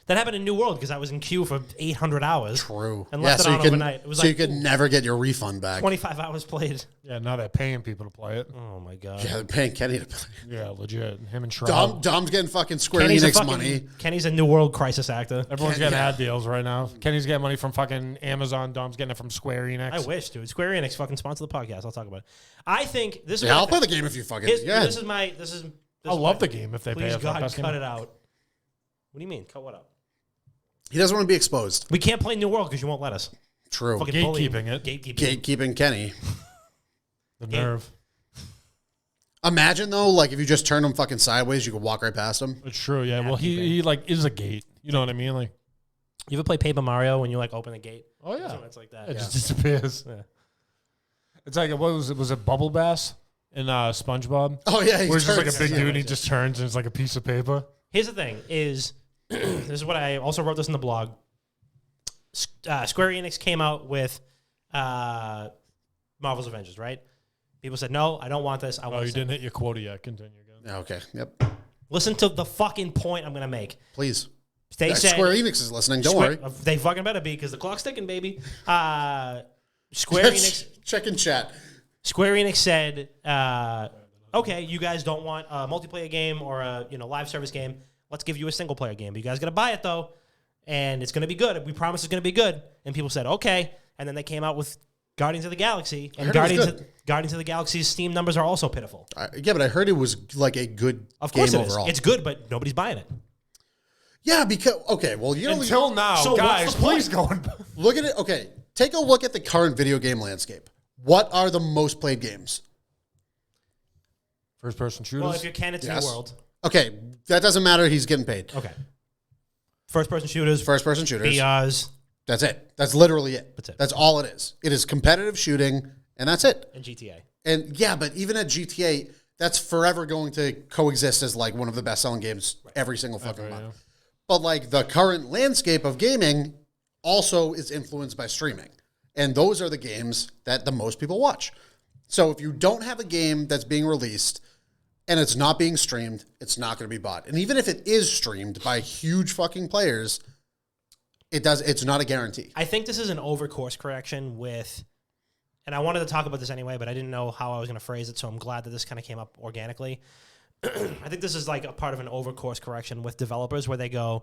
That happened in New World because I was in queue for 800 hours.
True.
And
Yeah.
left it
So you
on
can
overnight. It was
so you
like
could never get your refund back.
25 hours played.
Yeah, now they're paying people to play it.
Oh my god.
Yeah, they're paying Kenny to play.
Yeah, legit. Him and Shroud.
Dom's getting fucking Square
Kenny's
Enix money.
Kenny's a New World crisis actor.
Everyone's getting
yeah.
ad deals right now. Kenny's getting money from fucking Amazon. Dom's getting it from Square Enix.
I wish, dude. Square Enix fucking sponsor the podcast. I'll talk about it. I think this is.
Yeah,
what
I'll
I
play
think.
the game if you fucking.
This
Yeah.
is my. This is.
I love the game if they pay
Please
us. for
God,
best
cut
game.
it out. What do you mean? Cut what out?
He doesn't want to be exposed.
We can't play New World because you won't let us.
True.
Fucking bully.
Gatekeeping it.
Gatekeeping.
Gatekeeping Kenny.
The nerve.
Imagine though, like if you just turn him fucking sideways, you could walk right past him.
It's true. Yeah. Well, he like is a gate. You know what I mean? Like,
You ever play Paper Mario when you like open the gate?
oh yeah,
It's like that.
it just disappears.
Yeah.
It's like what was it? Was it Bubble Bass in SpongeBob?
Oh yeah,
Where it's just like a big
Yeah,
dude and he
yeah.
just turns and it's like a piece of paper.
Here's the thing: is this is what I also wrote this in the blog. Square Enix came out with Marvel's Avengers, right? People said, "No, I don't want this. I
Oh,
want."
you
this."
didn't hit your quota yet. Continue again.
Yeah, okay. Yep.
Listen to the fucking point I'm gonna make.
Please.
They said
Square Enix is listening. Don't
Square-
worry.
They fucking better be because the clock's ticking, baby. Square Enix.
Check in chat.
Square Enix said, "Okay, you guys don't want a multiplayer game or a live service game. Let's give you a single player game. But you guys got to buy it though, and it's going to be good. We promise it's going to be good." And people said, "Okay." And then they came out with Guardians of the Galaxy, and
heard it was
Guardians of the Galaxy's Steam numbers are also pitiful.
Yeah, but I heard it was like a good
Of course,
game
it is.
overall.
It's good, but nobody's buying it.
Yeah, because okay, well, you know,
Until now,
So what's
guys,
the point?
please go and
look at it. Okay, take a look at the current video game landscape. What are the most played games?
first person shooters.
Well, if you're Ken, it's
Yes.
New World.
Okay, that doesn't matter. He's getting paid.
Okay. First person shooters,
First person shooters.
BRs,
That's it. That's literally it.
That's it.
That's all it is. It is competitive shooting, and that's it.
and GTA.
And yeah, but even at GTA, that's forever going to coexist as like one of the best selling games every single fucking month.
yeah.
But like the current landscape of gaming also is influenced by streaming. And those are the games that the most people watch. So if you don't have a game that's being released and it's not being streamed, it's not going to be bought. And even if it is streamed by huge fucking players, It does. It's not a guarantee.
I think this is an over-course correction with, and I wanted to talk about this anyway, but I didn't know how I was going to phrase it, so I'm glad that this kind of came up organically. I think this is like a part of an over-course correction with developers where they go,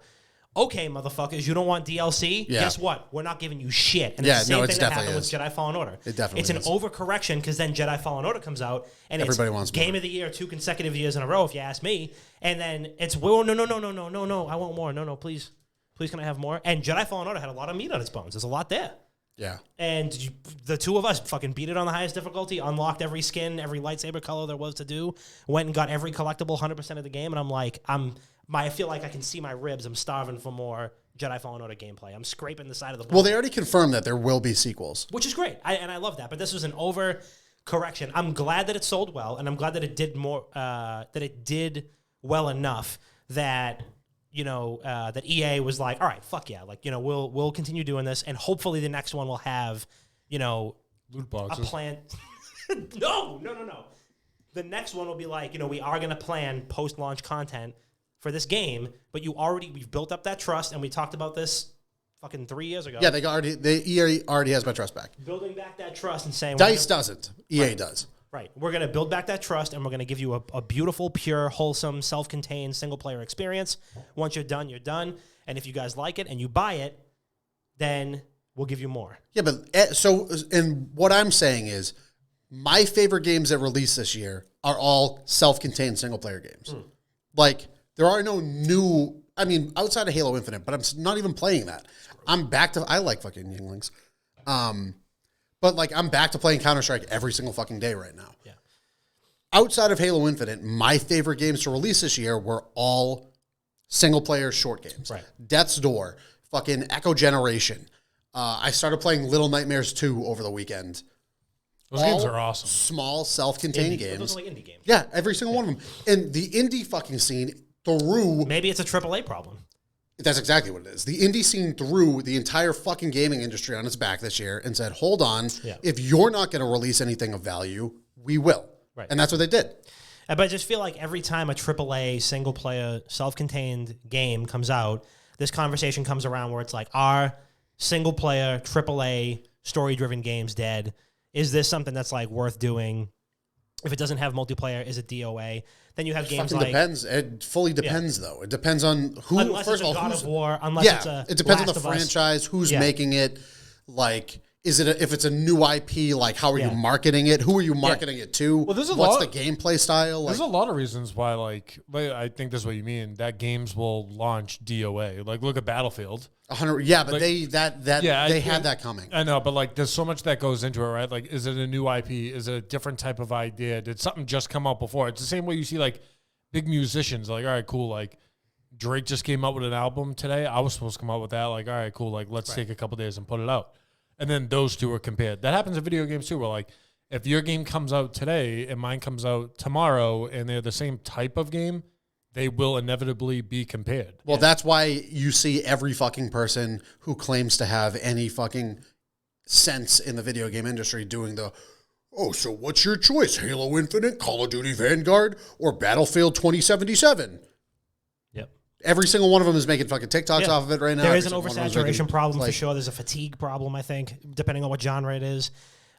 okay, motherfuckers, you don't want DLC?
Yeah.
Guess what? We're not giving you shit. And
Yeah,
it's the same
no, it
thing that
definitely
happened
is.
with Jedi Fallen Order.
It definitely
It's
is.
an overcorrection because then Jedi Fallen Order comes out and
Everybody
it's
wants
Game
more.
of the Year 2 consecutive years in a row, if you ask me. And then it's, well, no, I want more. No, please. Please, can I have more? And Jedi Fallen Order had a lot of meat on its bones. There's a lot there.
Yeah.
And the two of us fucking beat it on the highest difficulty, unlocked every skin, every lightsaber color there was to do, went and got every collectible 100% of the game, and I'm like, I feel like I can see my ribs. I'm starving for more Jedi Fallen Order gameplay. I'm scraping the side of the board.
Well, they already confirmed that there will be sequels.
Which is great, and I love that. But this was an over-correction. I'm glad that it sold well, and I'm glad that it did more, that it did well enough that that EA was like, all right, fuck yeah, like we'll continue doing this, and hopefully the next one will have
Loot boxes.
a plan. No. The next one will be like, we are going to plan post-launch content for this game, but we've built up that trust, and we talked about this fucking 3 years ago.
Yeah, EA already has my trust back.
Building back that trust and saying
DICE doesn't. EA does.
Right. We're going to build back that trust, and we're going to give you a beautiful, pure, wholesome, self-contained single-player experience. Once you're done, you're done. And if you guys like it and you buy it, then we'll give you more.
Yeah, but and what I'm saying is my favorite games that released this year are all self-contained single-player games. Like, there are no new, outside of Halo Infinite, but I'm not even playing that. I like fucking Yinglings. But, like, I'm back to playing Counter-Strike every single fucking day right now.
Yeah.
Outside of Halo Infinite, my favorite games to release this year were all single-player short games.
Right.
Death's Door, fucking Echo Generation. I started playing Little Nightmares 2 over the weekend.
Those games are awesome.
Small, self-contained games.
Those are like indie games.
Yeah, every single one of them. And the indie fucking scene threw...
Maybe it's a AAA problem.
That's exactly what it is. The indie scene threw the entire fucking gaming industry on its back this year and said, hold on, if you're not going to release anything of value, we will.
Right.
And that's what they did.
But I just feel like every time a AAA single-player self-contained game comes out, this conversation comes around where it's like, are single-player AAA story-driven games dead? Is this something that's like worth doing? If it doesn't have multiplayer, is it DOA? Then you have games like...
depends. It fully depends, though. It depends on who...
Unless
first
it's
of all,
a God
who's,
of War, unless it's a
it depends
Last
on the
of Us.
franchise, who's
Yeah.
making it. Like, is it if it's a new IP, like, how are you marketing it? Who are you marketing it to?
Well, there's a
What's
lot-
the gameplay style? Like,
There's a lot of reasons why, like I think that's what you mean, that games will launch DOA. Like, look at Battlefield.
100... Yeah, but
like-
they had that coming.
I know, but like, there's so much that goes into it, right? Like, is it a new IP? Is it a different type of idea? Did something just come out before? It's the same way you see like big musicians. Like, all right, cool. Like, Drake just came out with an album today. I was supposed to come out with that. Like, all right, cool. Like, let's take a couple days and put it out. And then those two are compared. That happens in video games too, where like, if your game comes out today and mine comes out tomorrow and they're the same type of game, they will inevitably be compared.
Well, that's why you see every fucking person who claims to have any fucking sense in the video game industry doing so what's your choice? Halo Infinite, Call of Duty Vanguard, or Battlefield 2077?
Yep.
Every single one of them is making fucking TikToks off of it right now.
There
Every
is an
single one of them is making,
oversaturation problem for
like-
sure. There's a fatigue problem, I think, depending on what genre it is.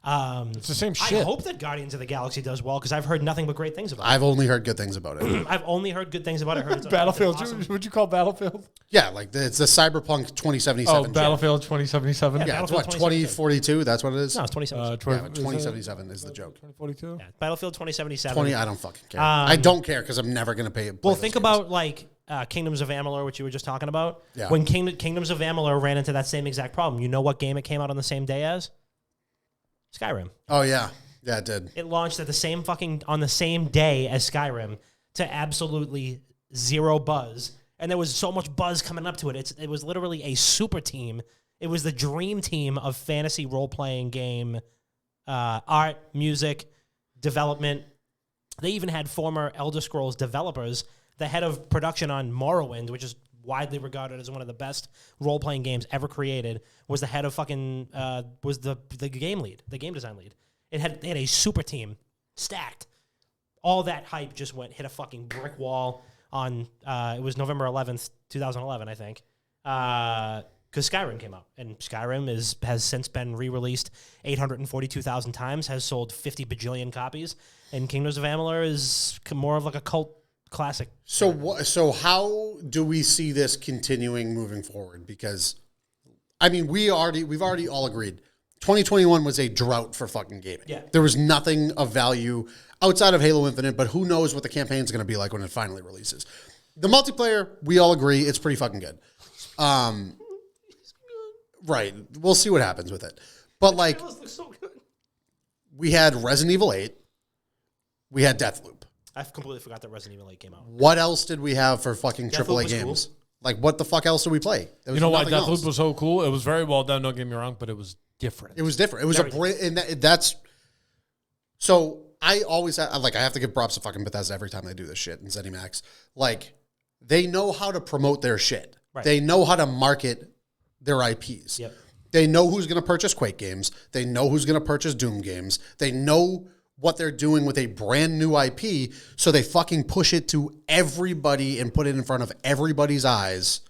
It's the same shit.
I hope that Guardians of the Galaxy does well because I've heard nothing but great things about it.
I've only heard good things about it.
I've only heard good things about it. I heard it's
Battlefield.
Awesome.
Would you call Battlefield?
Yeah, like it's the Cyberpunk 2077.
Oh,
shit.
Battlefield 2077.
Yeah,
Yeah, it's
Battlefield
what, 2042? That's what it is?
No, it's 2077.
Yeah, but 2077 is the joke.
2042.
Yeah, Battlefield 2077.
20, I don't fucking care. I don't care because I'm never going to pay.
Well, think about like Kingdoms of Amalur, which you were just talking about.
Yeah.
When Kingdoms of Amalur ran into that same exact problem, you know what game it came out on the same day as? Skyrim.
Oh, yeah. Yeah, it did.
It launched at on the same day as Skyrim to absolutely zero buzz. And there was so much buzz coming up to it. It was literally a super team. It was the dream team of fantasy role-playing game art, music, development. They even had former Elder Scrolls developers. The head of production on Morrowind, which is widely regarded as one of the best role-playing games ever created, was the head of was the game lead, the game design lead. They had a super team stacked. All that hype just hit a fucking brick wall on, it was November 11th, 2011, I think. because Skyrim came out, and Skyrim has since been re-released 842,000 times, has sold 50 bajillion copies, and Kingdoms of Amalur is more of like a cult classic.
So how do we see this continuing moving forward? Because, I mean, we've already all agreed 2021 was a drought for fucking gaming.
Yeah.
There was nothing of value outside of Halo Infinite, but who knows what the campaign's going to be like when it finally releases. The multiplayer, we all agree, it's pretty fucking good. Right. We'll see what happens with it. But, like,
So good.
we had Resident Evil 8. We had Deathloop.
I completely forgot that Resident Evil 8 came out.
What else did we have for fucking
Deathloop
AAA
was
games?
cool.
Like, what the fuck else did we play? There was
You know why
nothing else.
Deathloop was so cool? It was very well done, don't get me wrong, but it was different.
It was different. It was that's... So, I always... I have to give props to fucking Bethesda every time they do this shit in ZeniMax. Like, they know how to promote their shit.
Right.
They know how to market their IPs.
Yep.
They know who's going to purchase Quake games. They know who's going to purchase Doom games. They know what they're doing with a brand new IP, so they fucking push it to everybody and put it in front of everybody's eyes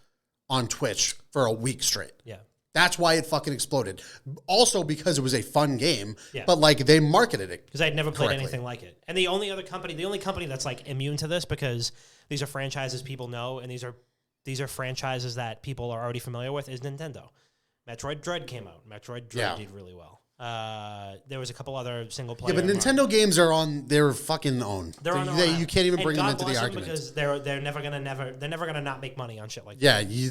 on Twitch for a week straight.
Yeah.
That's why it fucking exploded. Also because it was a fun game,
Yeah.
but like they marketed it.
Because I'd never played
correctly.
anything like it. And the only company that's like immune to this, because these are franchises people know, and these are franchises that people are already familiar with, is Nintendo. Metroid Dread came out. Metroid Dread did really well. There was a couple other single player.
Yeah, but Nintendo games are on their fucking own.
They're on their own.
You can't even
And
bring
God
them into
bless
the
them,
argument.
because they're never gonna not make money on shit like that.
Yeah,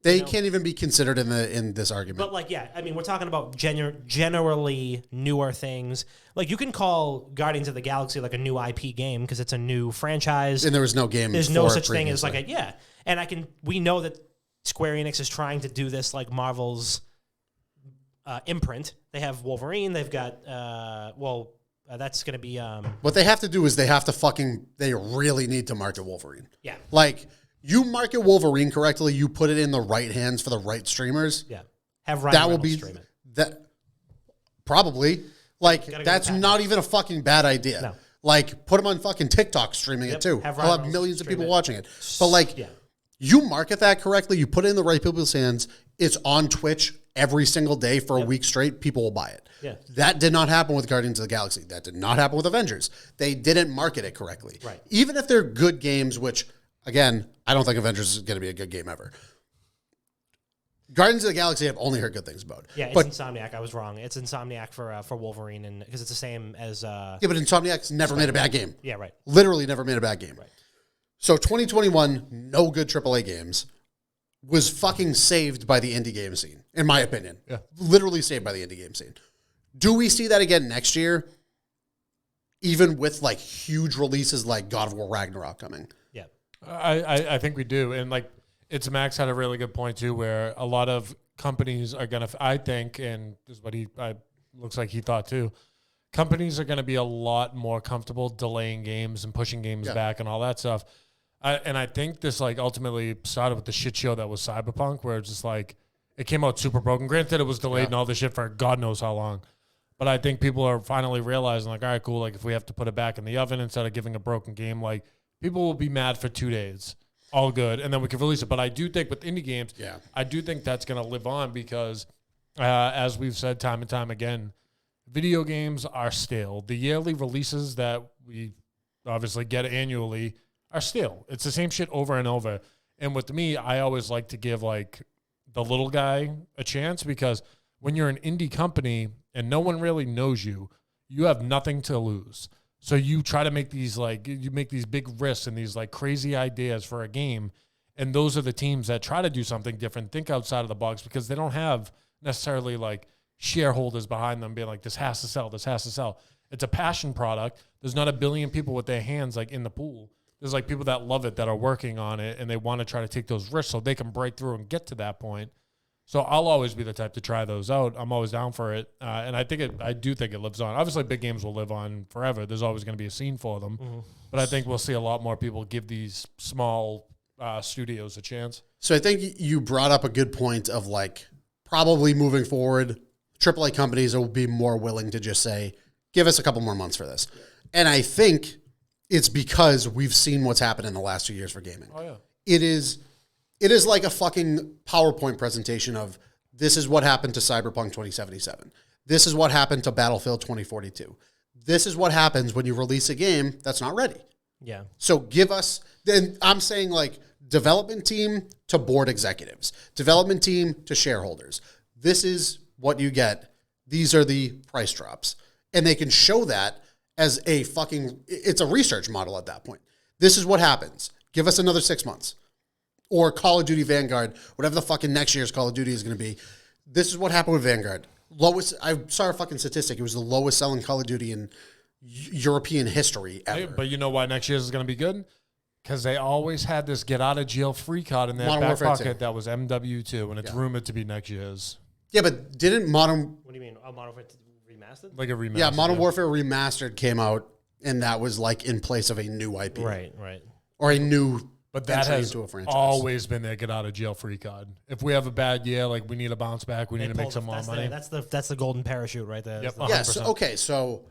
they can't even be considered in this argument.
But like, yeah, I mean, we're talking about generally newer things. Like, you can call Guardians of the Galaxy like a new IP game because it's a new franchise.
And there was no game.
There's no
for
such
it
thing as like
previously.
and we know that Square Enix is trying to do this like Marvel's imprint. They have Wolverine. They've got that's going to be
What they have to do is they really need to market Wolverine.
yeah.
Like, you market Wolverine correctly, you put it in the right hands for the right streamers.
Yeah. Have Ryan
That will
Reynolds
be
stream it.
that probably. Like,
Gotta go
that's
with that.
not even a fucking bad idea.
No.
Like, put him on fucking TikTok streaming
Yep.
it too.
Have
He'll
Ryan
have
Reynolds
millions of
stream
people
it.
watching it. But like,
Yeah.
you market that correctly, you put it in the right people's hands, it's on Twitch every single day for a week straight, people will buy it.
Yeah.
That did not happen with Guardians of the Galaxy. That did not happen with Avengers. They didn't market it correctly.
Right.
Even if they're good games, which, again, I don't think Avengers is going to be a good game ever. Guardians of the Galaxy I've only heard good things about.
Yeah, it's
but
Insomniac. I was wrong. It's Insomniac for Wolverine, and because it's the same as
yeah, but Insomniac's never made a bad game.
yeah, right.
Literally never made a bad game.
Right.
So 2021, no good AAA games, was fucking saved by the indie game scene, in my opinion.
Yeah.
Literally saved by the indie game scene. Do we see that again next year? Even with like huge releases like God of War Ragnarok coming.
Yeah.
I think we do. And like, it's Max had a really good point too, where a lot of companies are going to, I think, and this is what looks like he thought too, companies are going to be a lot more comfortable delaying games and pushing games back and all that stuff. And I think this like ultimately started with the shit show that was Cyberpunk, where it's just like, it came out super broken. Granted, it was delayed and all this shit for God knows how long. But I think people are finally realizing, like, all right, cool. Like, if we have to put it back in the oven instead of giving a broken game, like, people will be mad for 2 days. All good. And then we can release it. But I do think with indie games, I do think that's going to live on because, as we've said time and time again, video games are stale. The yearly releases that we obviously get annually are stale. It's the same shit over and over. And with me, I always like to give, like, the little guy a chance because when you're an indie company and no one really knows you, you have nothing to lose. So you try to make these you make these big risks and these like crazy ideas for a game. And those are the teams that try to do something different, think outside of the box because they don't have necessarily like shareholders behind them being like, this has to sell, this has to sell. It's a passion product. There's not a billion people with their hands like in the pool. There's like people that love it that are working on it and they want to try to take those risks so they can break through and get to that point. So I'll always be the type to try those out. I'm always down for it, and I do think it lives on. Obviously, big games will live on forever. There's always going to be a scene for them, but I think we'll see a lot more people give these small studios a chance.
So I think you brought up a good point of like probably moving forward, AAA companies will be more willing to just say, give us a couple more months for this. And I think it's because we've seen what's happened in the last 2 years for gaming.
Oh, yeah.
It It is like a fucking PowerPoint presentation of this is what happened to Cyberpunk 2077. This is what happened to Battlefield 2042. This is what happens when you release a game that's not ready.
Yeah.
So give us, then I'm saying like development team to board executives, development team to shareholders. This is what you get. These are the price drops. And they can show that as a fucking, it's a research model at that point. This is what happens. Give us another 6 months. Or Call of Duty Vanguard, whatever the fucking next year's Call of Duty is going to be. This is what happened with Vanguard. Lowest, I saw a fucking statistic. It was the lowest selling Call of Duty in European history ever.
But you know why next year's is going to be good? Because they always had this get out of jail free card in their
Modern
back
Warfare
pocket
2.
that was MW2, and it's rumored to be next year's.
Yeah, but didn't Modern...
What do you mean? Modern Warfare Remastered?
Like a remaster.
Yeah, Modern Warfare Remastered came out, and that was like in place of a new IP.
Right.
Or a new
But that
entry
has
into a franchise.
always been their get out of jail free card. If we have a bad year, like we need to bounce back, we need to make some more money.
That's the golden parachute right there.
Yep.
Yeah, so,
100%.
okay, so...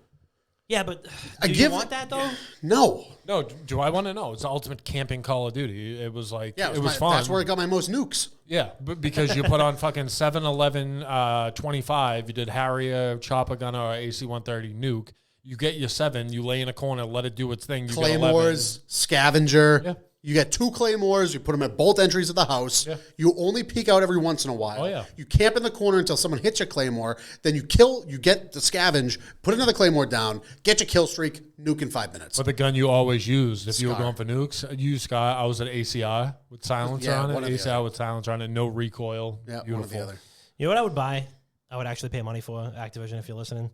Yeah, but
I
do you
give-
want that though?
No.
No, do I want to know? It's the ultimate camping Call of Duty. It was like,
Yeah,
it was fun.
That's where I got my most nukes.
Yeah, but because you put on fucking 7-11 25, you did Harrier, Chopper Gunner, or AC-130 nuke. You get your 7, you lay in a corner, let it do its thing. You get 11.
Claymores, Scavenger.
Yeah.
You get 2 Claymores. You put them at both entries of the house.
Yeah.
You only peek out every once in a while.
Oh, yeah.
You camp in the corner until someone hits your Claymore. Then you kill. You get the Scavenge. Put another Claymore down. Get your kill streak. Nuke in 5 minutes.
But the gun you always used, if you were
Scar.
going for nukes, you used Scar. I was at ACR with silencer
Yeah,
on
one
it.
or the
ACR
other.
with silencer on it, no recoil.
Yeah,
Beautiful.
one or the other.
You know what I would buy? I would actually pay money for Activision if you're listening.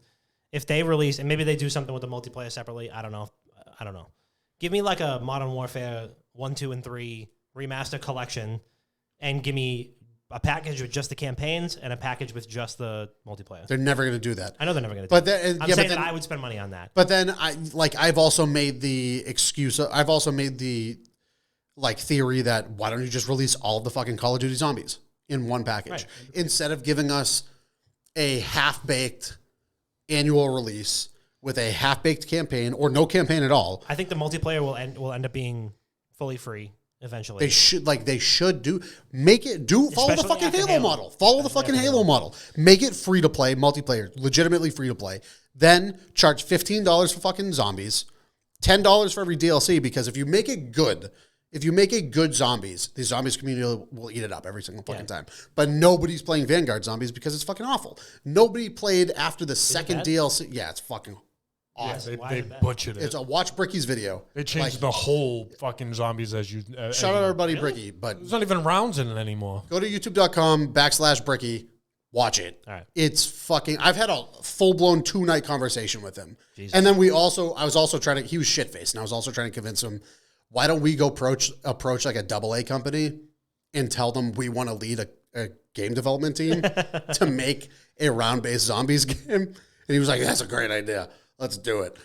If they release, and maybe they do something with the multiplayer separately. I don't know. Give me like a Modern Warfare 1, 2, and 3 remaster collection, and give me a package with just the campaigns and a package with just the multiplayer.
They're never going to do that.
I know they're never going to.
But
do
then,
it. I'm
yeah,
saying
but then,
that I would spend money on that.
But then I've also made the excuse. I've also made the theory that why don't you just release all of the fucking Call of Duty zombies in one package
Right.
instead of giving us a half-baked annual release with a half-baked campaign or no campaign at all.
I think the multiplayer will end up being fully free eventually.
They should follow the
Especially
fucking
after
Halo
Halo.
model. Follow the fucking Halo model. Make it free to play, multiplayer, legitimately free to play. Then charge $15 for fucking zombies, $10 for every DLC, because if you make it good, zombies, the zombies community will eat it up every single fucking time. But nobody's playing Vanguard zombies because it's fucking awful. Nobody played after the second
bad?
DLC. Yeah, it's fucking
Yeah,
awesome.
Why
they
is it bad?
butchered it.
It's a watch Bricky's video.
They changed the whole fucking zombies as you.
Shout out our buddy Bricky, but
There's not even rounds in it anymore.
go to youtube.com/Bricky. Watch it.
All right.
It's fucking. I've had a full-blown 2-night conversation with him.
Jesus.
And then he was shit-faced, and I was also trying to convince him, why don't we go approach like a AA company and tell them we want to lead a game development team to make a round-based zombies game? And he was like, that's a great idea. Let's do it.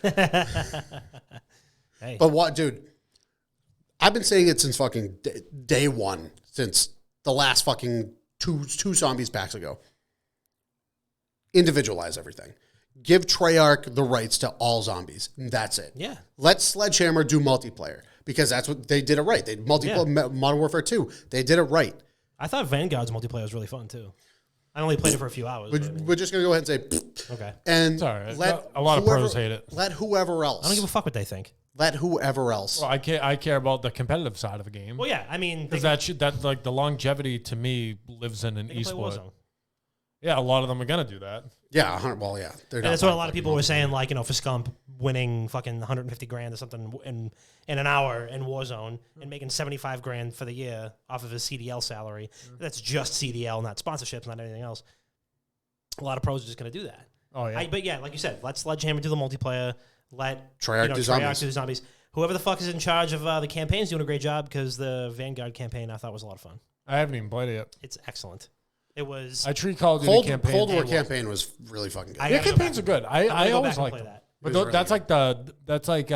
Hey.
But what, dude, I've been saying it since fucking day one, since the last fucking two zombies packs ago. Individualize everything. Give Treyarch the rights to all zombies. And that's it.
Yeah.
Let Sledgehammer do multiplayer because that's what they did it right. They Modern Warfare 2. They did it right.
I thought Vanguard's multiplayer was really fun too. I only played it for a few hours. but I mean,
We're just gonna go ahead and say,
okay.
and
It's all right.
let
A lot of
whoever-
pros hate it.
Let whoever else.
I don't give a fuck what they think.
Let whoever else.
Well, I care about the competitive side of the game.
Well, yeah. I mean,
Because that like the longevity to me lives in an
they can play
esport.
Warzone.
Yeah, a lot of them are gonna do that.
Yeah, well, yeah. They're
And
not
that's what a
buying
lot of
fucking
people were
Warzone.
saying, like, for Scump winning fucking 150 grand or something in an hour in Warzone and making 75 grand for the year off of his CDL salary. That's just CDL, not sponsorships, not anything else. A lot of pros are just going to do that.
Oh yeah.
But yeah, like you said, let Sledgehammer do the multiplayer. Let
Treyarch do zombies.
do the zombies. Whoever the fuck is in charge of the campaign's doing a great job because the Vanguard campaign I thought was a lot of fun.
I haven't even played it yet.
It's excellent. It was.
I treat Call of Duty
Cold
campaigns.
War campaign was really fucking good.
I
Yeah,
gotta go
campaigns are
back
good.
I'm gonna
I
go
always
back and
like
play
them.
that.
But
It was really
that's like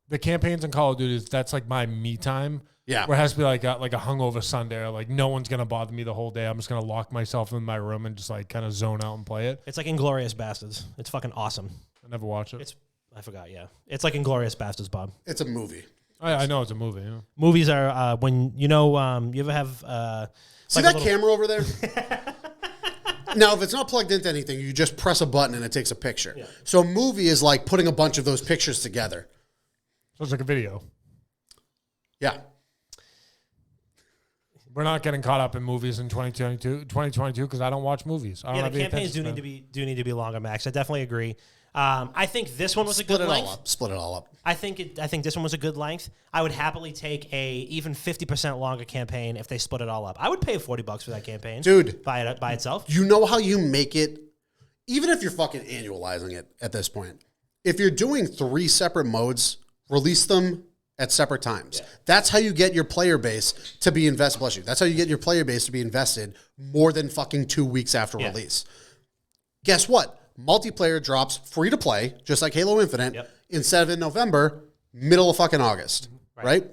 the campaigns in Call of Duty. That's like my me time.
Yeah.
Where it has to be like a hungover Sunday. Or like no one's gonna bother me the whole day. I'm just gonna lock myself in my room and just like kind of zone out and play it.
It's like Inglourious Bastards. It's fucking awesome.
I never watch it.
I forgot, yeah. It's like Inglourious Bastards, Bob.
It's a movie.
I know it's a movie. Yeah.
Movies are when you ever have
see that camera over there? Now, if it's not plugged into anything, you just press a button and it takes a picture. Yeah. So a movie is like putting a bunch of those pictures together.
So it's like a video.
Yeah.
We're not getting caught up in movies in 2022 because I don't watch movies. I don't have
the campaigns do need to be longer, Max. I definitely agree. I think this one was a good length.
Split it all up.
I think this one was a good length. I would happily take a even 50% longer campaign if they split it all up. I would pay $40 for that campaign,
dude,
by itself.
You know how you make it, even if you're fucking annualizing it at this point. If you're doing 3 separate modes, release them at separate times. Yeah. That's how you get your player base to be invested. Bless you. That's how you get your player base to be invested more than fucking 2 weeks after release. Guess what? Multiplayer drops free to play, just like Halo Infinite, instead of in November, middle of fucking August, right?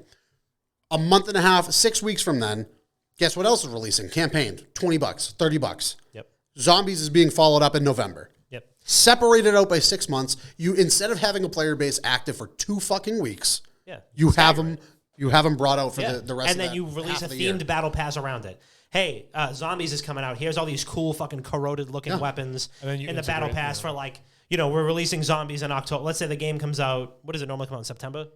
A month and a half, 6 weeks from then, guess what else is releasing? Campaign, $20, $30.
Yep.
Zombies is being followed up in November.
Yep.
Separated out by 6 months, you instead of having a player base active for 2 fucking weeks, you have them brought out for the rest of the
And then you release a themed battle pass around it. Hey, Zombies is coming out. Here's all these cool fucking corroded-looking weapons in the battle pass for we're releasing Zombies in October. Let's say the game comes out, what does it normally come out in September?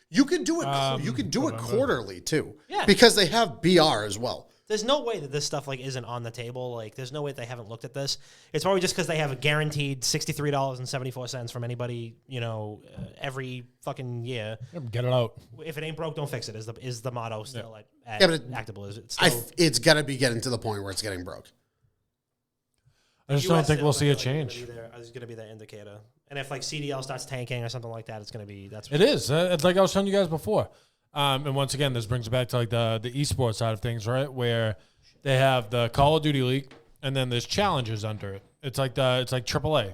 You could do it you could do it quarterly, too. Yeah. Because they have BR as well.
There's no way that this stuff isn't on the table. There's no way they haven't looked at this. It's probably just because they have a guaranteed $63.74 from anybody, every fucking year.
Get it out.
If it ain't broke, don't fix it. Is the motto still at Actable? Is it?
It's got to be getting to the point where it's getting broke.
I just don't think we'll see a change.
It's going to be the indicator. And if CDL starts tanking or something like that, it's going to be
It is. It's like I was telling you guys before. And once again, this brings it back to the esports side of things, right? Where they have the Call of Duty League, and then there's challenges under it. It's like AAA,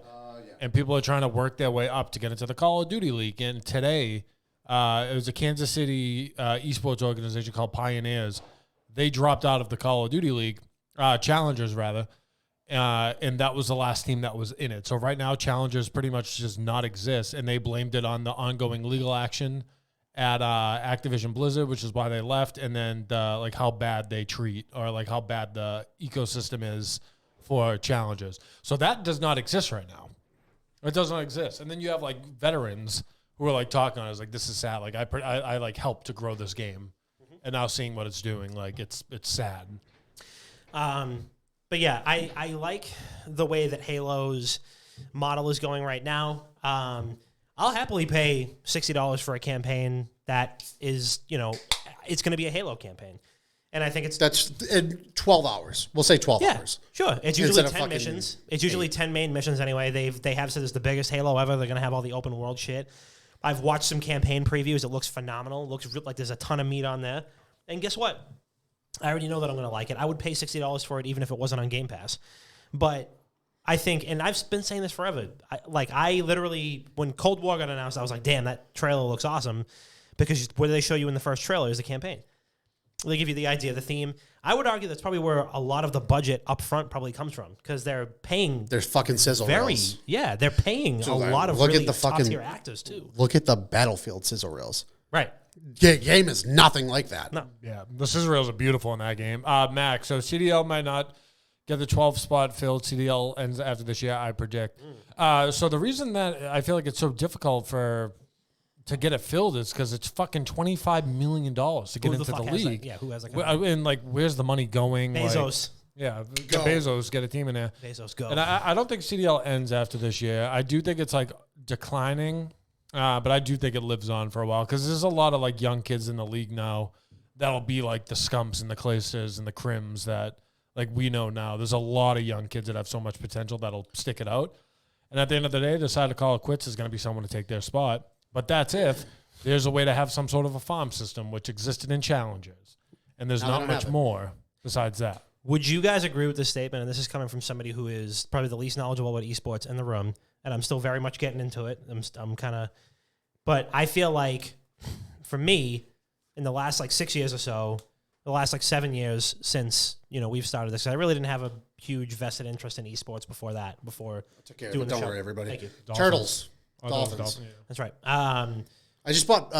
and people are trying to work their way up to get into the Call of Duty League. And today, it was a Kansas City esports organization called Pioneers. They dropped out of the Call of Duty League, Challengers rather, and that was the last team that was in it. So right now, Challengers pretty much does not exist, and they blamed it on the ongoing legal action at Activision Blizzard, which is why they left, and then how bad they treat or how bad the ecosystem is for Challengers. So that does not exist right now. It does not exist. And then you have veterans who are talking on it. This is sad. I helped to grow this game, and now seeing what it's doing, it's sad.
But yeah, I like the way that Halo's model is going right now. I'll happily pay $60 for a campaign that is, it's going to be a Halo campaign. And I think that's
in 12 hours. We'll say 12 hours.
Sure. It's usually 10 missions. It's usually 10 main missions anyway. They have said it's the biggest Halo ever. They're going to have all the open world shit. I've watched some campaign previews. It looks phenomenal. It looks like there's a ton of meat on there. And guess what? I already know that I'm going to like it. I would pay $60 for it even if it wasn't on Game Pass. But I think, and I've been saying this forever, I literally, when Cold War got announced, I was like, damn, that trailer looks awesome. Because what do they show you in the first trailer is the campaign. They give you the idea, the theme. I would argue that's probably where a lot of the budget up front probably comes from. Because they're paying...
There's fucking sizzle reels.
Yeah, they're paying a lot of really top-tier actors, too.
Look at the Battlefield sizzle reels.
Right.
Game is nothing like that.
No.
Yeah, the sizzle reels are beautiful in that game. Max, so CDL might not get the 12th spot filled. CDL ends after this year, I predict. So the reason that I feel like it's so difficult to get it filled is because it's fucking $25 million to get into the league.
Yeah, who has
and where's the money going?
Bezos.
Bezos, get a team in there.
Bezos, go.
And I don't think CDL ends after this year. I do think it's declining, but I do think it lives on for a while because there's a lot of young kids in the league now that'll be the Scumps and the Claysters and the Crims that we know now. There's a lot of young kids that have so much potential that'll stick it out. And at the end of the day, decide to call it quits is going to be someone to take their spot. But that's if there's a way to have some sort of a farm system, which existed in Challengers. And there's not much more besides that.
Would you guys agree with this statement? And this is coming from somebody who is probably the least knowledgeable about esports in the room. And I'm still very much getting into it. I'm kind of... But I feel like, for me, in the last 6 years or so, the last 7 years since we've started this, I really didn't have a huge vested interest in esports before that. Before
doing the show. Don't worry, everybody.
Thank you.
Turtles.
Dolphins.
That's right.
I I just bought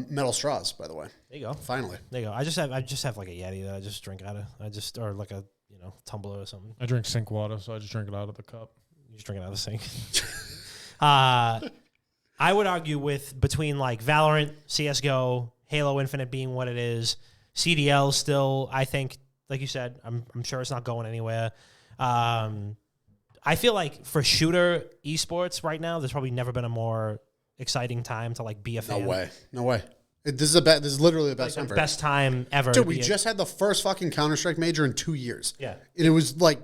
metal straws, by the way.
There you go.
Finally.
There you go. I just have like a Yeti that I just drink out of. Or like a tumbler or something.
I drink sink water, so I just drink it out of the cup.
You just drink it out of the sink. I would argue between like Valorant, CS:GO, Halo Infinite being what it is, CDL still. I think, like you said, I'm sure it's not going anywhere. I feel like for shooter esports right now, there's probably never been a more exciting time to like be a fan.
No way. This is literally the best time.
Best time ever.
Dude, we just had the first fucking Counter-Strike major in 2 years.
Yeah,
and it was like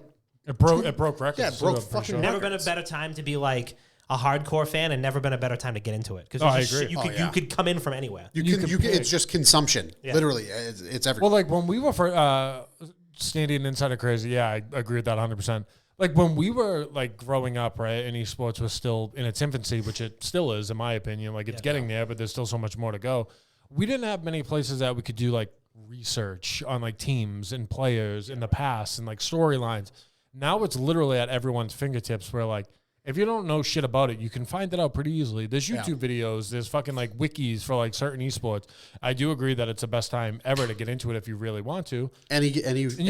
it broke records.
Yeah, it broke fucking.
Never been a better time to be like a hardcore fan, and never been a better time to get into it. Because
I agree.
You could come in from anywhere.
You can it's just consumption. Yeah. Literally, it's everything.
Well, like when we were for standing inside of crazy, yeah, I agree with that 100%. Like when we were like growing up, right, and esports was still in its infancy, which it still is, in my opinion. Like it's getting there, but there's still so much more to go. We didn't have many places that we could do like research on like teams and players in the past and like storylines. Now it's literally at everyone's fingertips where like, if you don't know shit about it, you can find it out pretty easily. There's YouTube videos. There's fucking like wikis for like certain esports. I do agree that it's the best time ever to get into it if you really want to.
And you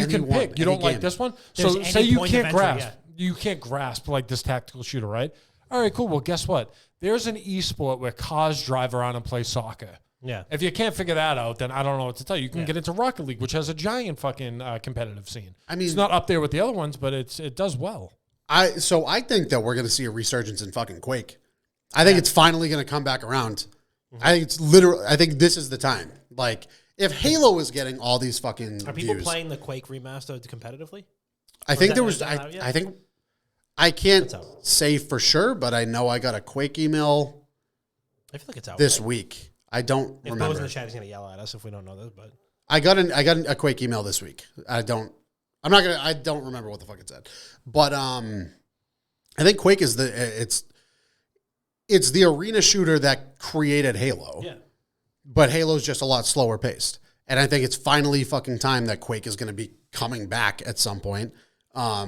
can pick. You don't like this one, so say you can't grasp. You can't grasp like this tactical shooter, right? All right, cool. Well, guess what? There's an esport where cars drive around and play soccer.
Yeah.
If you can't figure that out, then I don't know what to tell you. You can get into Rocket League, which has a giant fucking competitive scene. I mean, it's not up there with the other ones, but it does well.
I think that we're going to see a resurgence in fucking Quake. I think it's finally going to come back around. Mm-hmm. I think this is the time. Like, if Halo is getting all these fucking
Are people playing the Quake remastered competitively?
I think there was... I think... I can't say for sure, but I know I got a Quake email
I feel like it's out
this week. I don't remember.
If Bo's in the chat, he's going to yell at us if we don't know this, but...
I got a Quake email this week. I don't remember what the fuck it said. But I think Quake is it's the arena shooter that created Halo. Yeah. But Halo's just a lot slower paced. And I think it's finally fucking time that Quake is going to be coming back at some point.
I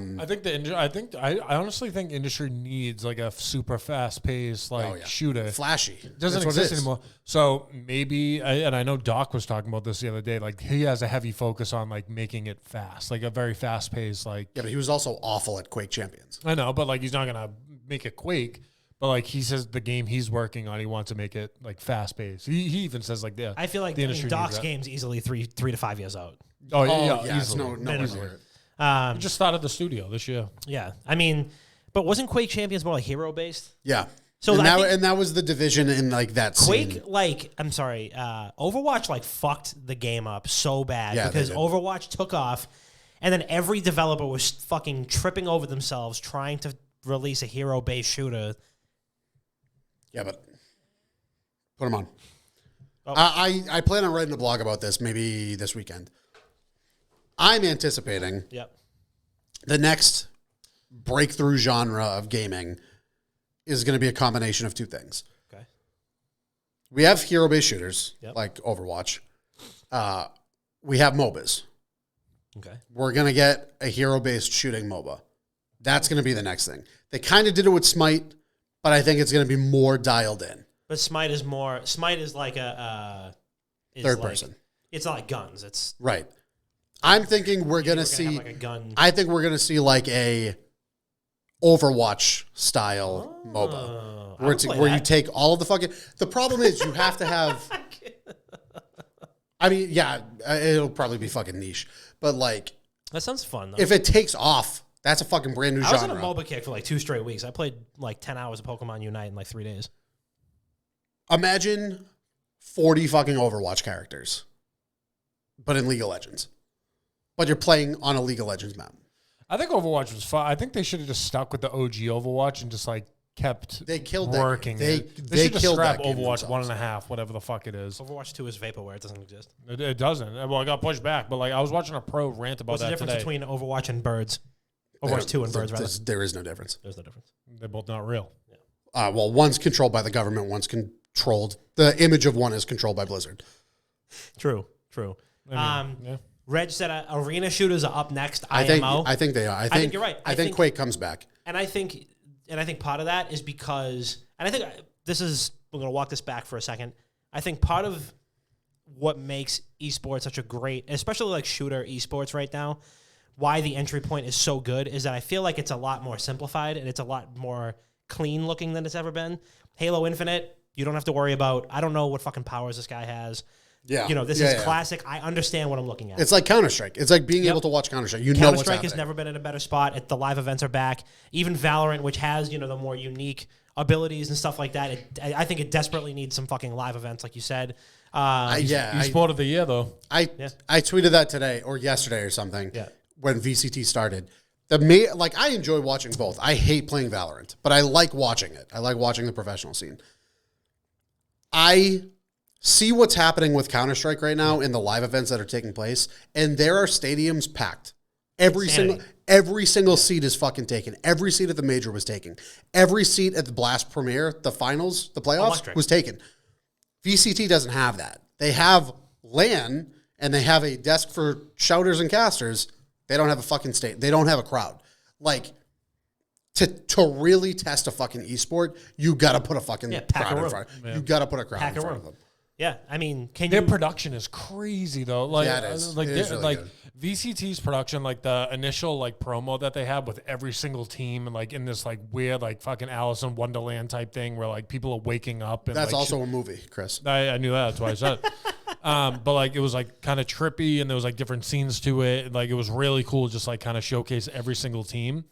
honestly think industry needs like a super fast paced shooter.
Flashy.
It doesn't exist anymore. So maybe, and I know Doc was talking about this the other day, like he has a heavy focus on like making it fast, like a very fast paced, like.
Yeah, but he was also awful at Quake Champions.
I know, but like he's not going to make it Quake. But like he says, the game he's working on, he wants to make it like fast paced. He even says like the.
I feel like Doc's game's easily 3 to 5 years out.
Oh yeah, easily. No easier.
We just started the studio this year.
Yeah, I mean, but wasn't Quake Champions more like hero based?
Yeah. So that was the division in like that
Quake,
scene.
Overwatch like fucked the game up so bad because Overwatch took off, and then every developer was fucking tripping over themselves trying to release a hero based shooter.
Yeah, but put them on. Oh. I plan on writing a blog about this maybe this weekend. I'm anticipating the next breakthrough genre of gaming is going to be a combination of two things. Okay. We have hero-based shooters like Overwatch. We have MOBAs. Okay. We're going to get a hero-based shooting MOBA. That's going to be the next thing. They kind of did it with Smite, but I think it's going to be more dialed in.
But Smite is like a
third person.
It's not like guns. It's
right. I'm thinking we're going to see like a gun. I think we're going to see like a Overwatch style MOBA where you take all of the fucking. The problem is you have to have. I mean, yeah, it'll probably be fucking niche, but like
that sounds fun though.
If it takes off, that's a fucking brand new genre.
I was on a MOBA kick for like 2 straight weeks. I played like 10 hours of Pokemon Unite in like 3 days.
Imagine 40 fucking Overwatch characters, but in League of Legends. But you're playing on a League of Legends map.
I think Overwatch was fun. I think they should have just stuck with the OG Overwatch and just like kept
they killed
working.
They
should just scrap Overwatch 1.5, whatever the fuck it is.
Overwatch 2 is vaporware. It doesn't exist.
It doesn't. Well, I got pushed back, but like I was watching a pro rant about that today.
What's the difference between Overwatch and Birds? Overwatch 2 and Birds, rather.
There is no difference.
There's no difference.
They're both not real.
Yeah. Well, one's controlled by the government. One's controlled. The image of one is controlled by Blizzard.
True. Reg said arena shooters are up next. I
think they are. I think
you're right.
I think Quake comes back,
and I think part of that is because, and I think we're going to walk this back for a second. I think part of what makes esports such a great, especially like shooter esports right now, why the entry point is so good is that I feel like it's a lot more simplified and it's a lot more clean looking than it's ever been. Halo Infinite, you don't have to worry about, I don't know what fucking powers this guy has.
Yeah.
This is classic. I understand what I'm looking at.
It's like Counter-Strike. It's like being able to watch Counter-Strike. You know what's happening.
Counter-Strike has never been in a better spot. The live events are back. Even Valorant, which has, the more unique abilities and stuff like that, I think it desperately needs some fucking live events, like you said.
Esport of the year, though.
I tweeted that today or yesterday or something.
Yeah.
When VCT started. I enjoy watching both. I hate playing Valorant, but I like watching it. I like watching the professional scene. I see what's happening with Counter-Strike right now in the live events that are taking place, and there are stadiums packed. Every single seat is fucking taken. Every seat at the major was taken. Every seat at the Blast Premier, the finals, the playoffs, was taken. VCT doesn't have that. They have LAN, and they have a desk for shouters and casters. They don't have a fucking state. They don't have a crowd. Like, to really test a fucking esport, you got to put a fucking crowd in front. You got to put a crowd in front of them.
Yeah, I mean,
their production is crazy though. Like,
yeah, it is.
Like,
it is really good.
VCT's production, like the initial promo that they have with every single team, and like in this weird fucking Alice in Wonderland type thing where people are waking up. And
that's also a movie, Chris.
I knew that. That's why I said it. But it was kind of trippy, and there was different scenes to it. It was really cool, just kind of showcase every single team.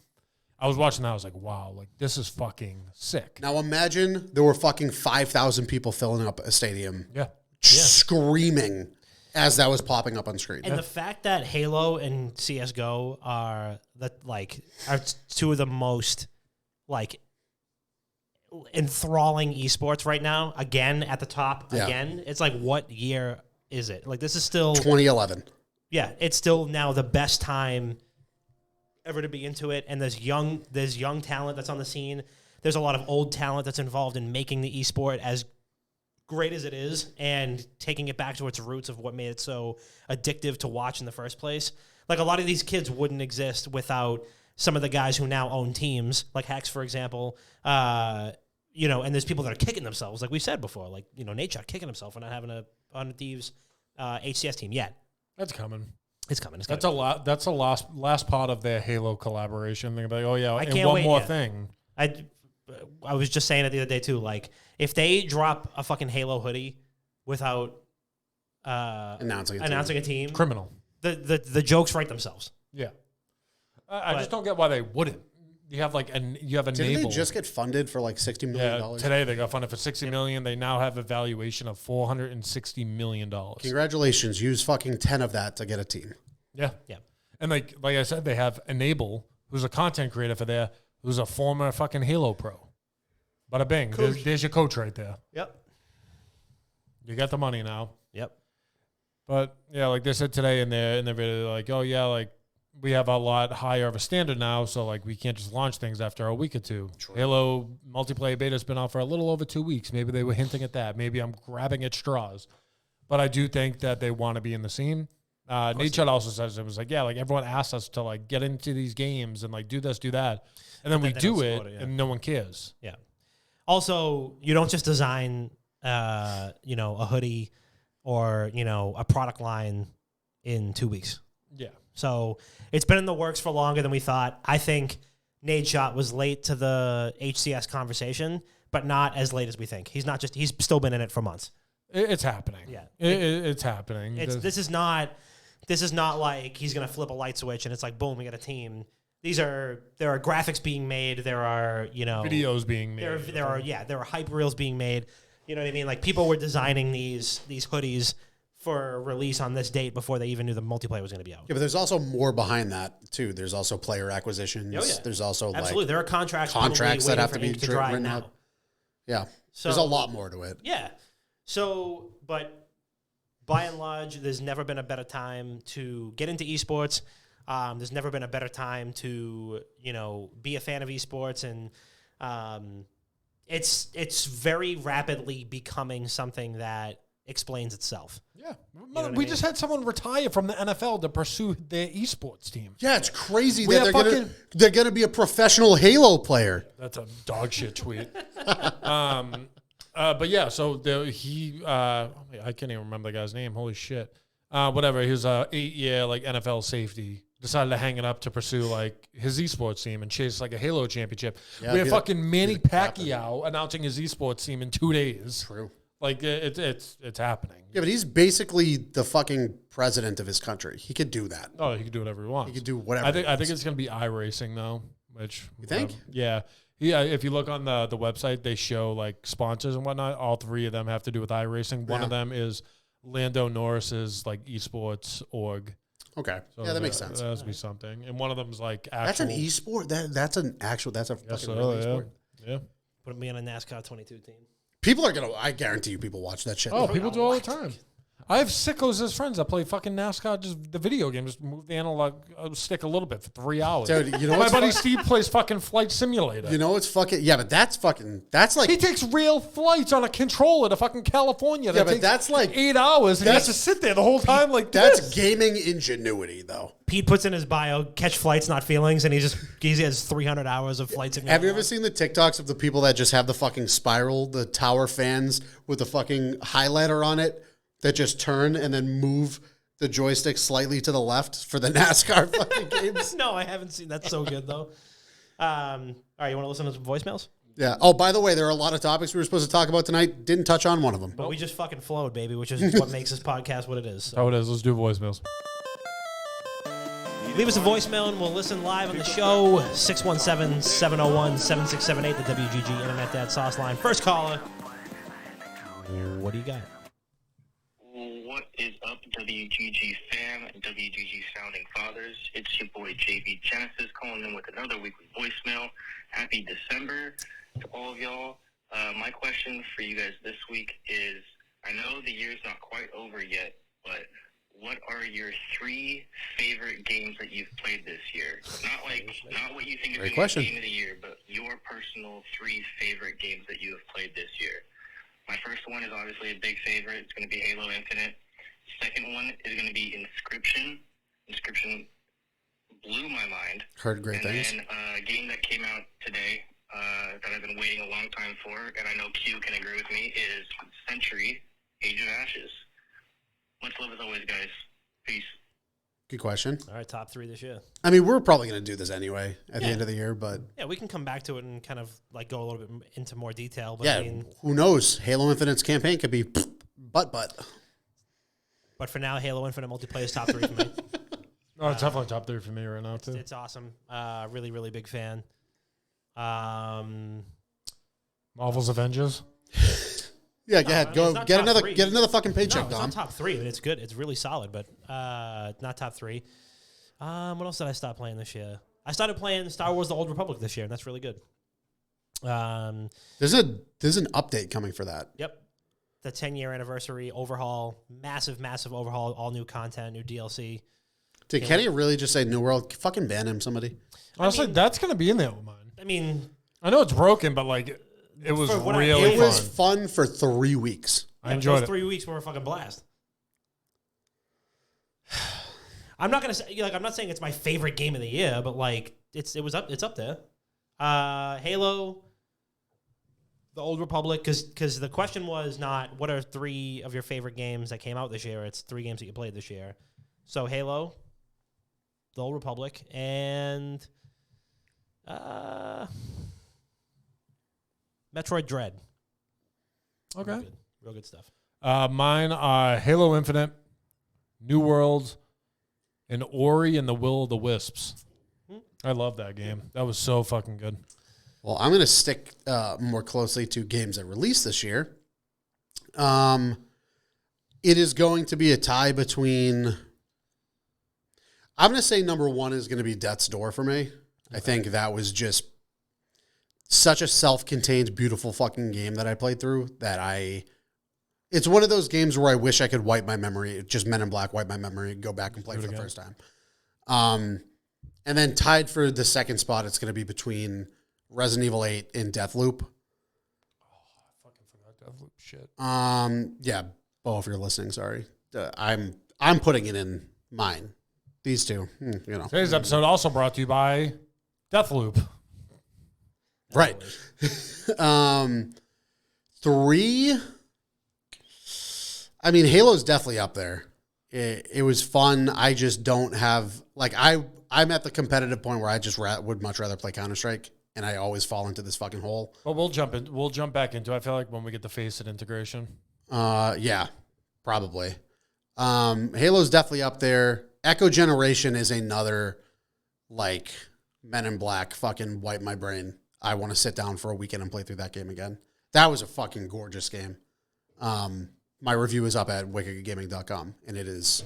I was watching that. I was like, wow, this is fucking sick.
Now imagine there were fucking 5,000 people filling up a stadium.
Yeah.
Screaming as that was popping up on screen.
And the fact that Halo and CSGO are two of the most enthralling esports right now, again at the top again. It's what year is it? This is still
2011.
Yeah, it's still now the best time ever to be into it, and there's young talent that's on the scene. There's a lot of old talent that's involved in making the esport as great as it is and taking it back to its roots of what made it so addictive to watch in the first place. A lot of these kids wouldn't exist without some of the guys who now own teams, like Hex, for example. And there's people that are kicking themselves, like we said before, Nate Shot kicking himself for not having a on Thieves HCS team yet.
That's coming.
It's coming.
That's a lot. That's a last part of their Halo collaboration. They're like, oh yeah,
I
and
can't
one
wait,
more
yeah.
thing.
I was just saying it the other day too. If they drop a fucking Halo hoodie without
announcing
a team,
criminal.
The jokes write themselves.
Yeah, I just don't get why they wouldn't. You have you have a
Didn't
Naval.
they just get funded for $60 million?
Yeah, today they got funded for $60 million. They now have a valuation of $460 million.
Congratulations! Use fucking 10 of that to get a team.
Yeah,
yeah.
And like I said, they have Enable, who's a content creator for there, who's a former fucking Halo pro. Bada bing, there's your coach right there.
Yep.
You got the money now.
Yep.
But yeah, like they said today in their video, oh yeah, we have a lot higher of a standard now, so we can't just launch things after a week or two. True. Halo multiplayer beta's been out for a little over 2 weeks. Maybe they were hinting at that. Maybe I'm grabbing at straws. But I do think that they want to be in the scene. Nate Shot also says it was everyone asks us to get into these games and do this, do that. And then we do it, and no one cares.
Yeah. Also, you don't just design a hoodie or, a product line in 2 weeks.
Yeah.
So it's been in the works for longer than we thought. I think Nate Shot was late to the HCS conversation, but not as late as we think. He's still been in it for months.
It's happening.
Yeah.
It's happening.
This is not like he's going to flip a light switch and it's boom, we got a team. There are graphics being made. There are,
videos being made.
There are hype reels being made. You know what I mean? People were designing these hoodies for release on this date before they even knew the multiplayer was going to be out.
Yeah, but there's also more behind that too. There's also player acquisitions.
Oh, yeah.
There's also
absolutely there are contracts
that have to be
written
now.
out.
Yeah,
so,
there's a lot more to it.
Yeah. So, but by and large, there's never been a better time to get into esports. There's never been a better time to be a fan of esports, and it's very rapidly becoming something that explains itself.
Yeah. We just had someone retire from the NFL to pursue their esports team.
Yeah, it's crazy that they're gonna be a professional Halo player.
That's a dog shit tweet. But yeah, so I can't even remember the guy's name. Holy shit. Whatever. He was a 8-year like NFL safety. Decided to hang it up to pursue like his esports team and chase like a Halo championship.
Yeah,
we have fucking Manny
captain.
Pacquiao announcing his esports team in 2 days.
True.
Like it's happening.
Yeah, but he's basically the fucking president of his country. He could do that.
Oh, he can do whatever he wants.
He could do whatever.
I think it's gonna be iRacing though. Which
You think?
Yeah. If you look on the website, they show like sponsors and whatnot. All 3 of them have to do with iRacing. One of them is Lando Norris's like esports org.
Okay.
So
Yeah, that makes sense.
That has to be something. And one of them is like actual.
That's an esport. That's a fucking real esport.
Yeah.
Put me on a NASCAR 22 team.
People are gonna. I guarantee you, people watch that shit.
Oh, people do all the time. I have sickos as friends that play fucking NASCAR, just the video game, just move the analog stick a little bit for 3 hours.
Dude, you know
my
what's
buddy Steve plays fucking Flight Simulator.
You know it's fucking but that's like
He takes real flights on a controller to fucking California.
but
takes
that's like
8 hours, and he has to sit there the whole time like
that's
this.
gaming ingenuity though.
Pete puts in his bio, catch flights, not feelings, and he has 300 hours of flights.
Have you ever seen the TikToks of the people that just have the fucking spiral, the tower fans with the fucking highlighter on it that just turn and then move the joystick slightly to the left for the NASCAR fucking games?
No, I haven't seen. That's so good though. All right, you want to listen to some voicemails?
Yeah. Oh, by the way, there are a lot of topics we were supposed to talk about tonight. Didn't touch on one of them.
But we just fucking flowed, baby, which is what makes this podcast what it is. So.
Oh, it is. Let's do voicemails.
Leave us a voicemail and we'll listen live on the show. 617-701-7678, the WGG Internet Dad Sauce Line. First caller. What do you got?
What is up, WGG fam and WGG Founding Fathers? It's your boy JV Genesis calling in with another weekly voicemail. Happy December to all of y'all. My question for you guys this week is, I know the year's not quite over yet, but what are your 3 favorite games that you've played this year? Not what you think is the game of the year, but your personal 3 favorite games that you have played this year. My first one is obviously a big favorite. It's going to be Halo Infinite. Second one is going to be Inscription. Inscription blew my mind.
Heard great things.
And then a game that came out today that I've been waiting a long time for, and I know Q can agree with me, is Century, Age of Ashes. Much love as always, guys. Peace.
Good question.
All right, top 3 this year.
I mean, we're probably going to do this anyway at the end of the year, but
Yeah, we can come back to it and kind of like go a little bit into more detail. But
yeah,
I mean,
who knows? Halo Infinite's campaign could be butt.
but for now, Halo Infinite multiplayer is top 3 for me.
Oh, it's definitely top 3 for me right now too.
It's awesome. Really, really big fan.
Marvel's Avengers.
Yeah, go ahead.
it's
Go
not
get
top
another
3.
get another fucking
No,
paycheck,
it's
Dom.
not top 3, but it's good. It's really solid, but not top 3. What else did I start playing this year? I started playing Star Wars: The Old Republic this year, and that's really good.
There's an update coming for that.
Yep. The 10-year anniversary overhaul, massive overhaul, all new content, new DLC.
Did Kenny really just say New World? Fucking ban him, somebody.
Honestly, that's gonna be in there with mine.
I mean,
I know it's broken, but like it was
For what
really
It
fun.
was fun for 3 weeks.
I enjoyed
those
it.
3 weeks were a fucking blast. I'm not gonna say I'm not saying it's my favorite game of the year, but like it's up there. Halo, The Old Republic, because the question was not what are 3 of your favorite games that came out this year. It's 3 games that you played this year. So Halo, The Old Republic, and Metroid Dread.
Okay.
Real good stuff.
Mine are Halo Infinite, New World, and Ori and the Will of the Wisps. I love that game. That was so fucking good.
Well, I'm going to stick more closely to games that released this year. It is going to be a tie between. I'm going to say number 1 is going to be Death's Door for me. Okay. I think that was just such a self-contained, beautiful fucking game that I played through that it's one of those games where I wish I could wipe my memory, just Men in Black wipe my memory and go back and play for the first time. And then tied for the second spot, it's going to be between Resident Evil 8 and Deathloop.
Oh, I fucking forgot Deathloop shit.
Yeah, Bo, if you're listening, sorry. I'm putting it in mine. These 2, you know.
Today's episode also brought to you by Deathloop.
Right. 3. I mean, Halo's definitely up there. It was fun. I just don't have like I'm at the competitive point where I just would much rather play Counter-Strike, and I always fall into this fucking hole.
Well, we'll jump back into it. I feel like when we get the Face It integration.
Yeah, probably. Halo's definitely up there. Echo Generation is another like Men in Black fucking wipe my brain. I want to sit down for a weekend and play through that game again. That was a fucking gorgeous game. My review is up at wickedgaming.com, and it is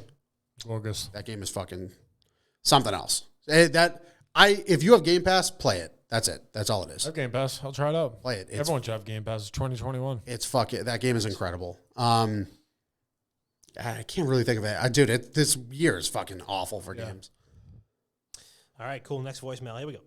Gorgeous.
that game is fucking something else. If you have Game Pass, play it. That's it. That's all it is.
I have Game Pass. I'll try it out.
Play it.
Everyone should have Game Pass. It's 2021.
It's fucking that game is incredible. I can't really think of it. Dude, this year is fucking awful for games.
All right, cool. Next voicemail. Here we go.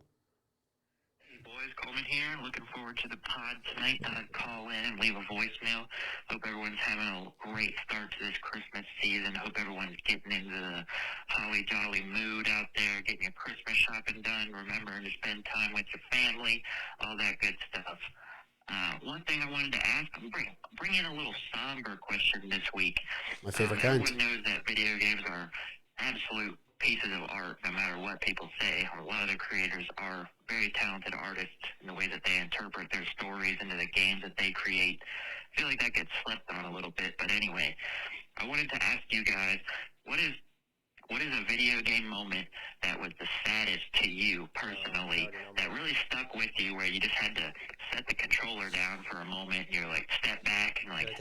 Hey boys, Coleman here. Looking forward to the pod tonight. Call in and leave a voicemail. Hope everyone's having a great start to this Christmas season. Hope everyone's getting into the holly jolly mood out there, getting your Christmas shopping done, remembering to spend time with your family, all that good stuff. One thing I wanted to ask, I'm bringing a little somber question this week.
My favorite kind.
Everyone knows that video games are absolute pieces of art, no matter what people say. A lot of the creators are very talented artists in the way that they interpret their stories into the games that they create. I feel like that gets slept on a little bit, but anyway, I wanted to ask you guys, what is a video game moment that was the saddest to you personally, that really stuck with you, where you just had to set the controller down for a moment, and you're like, step back and like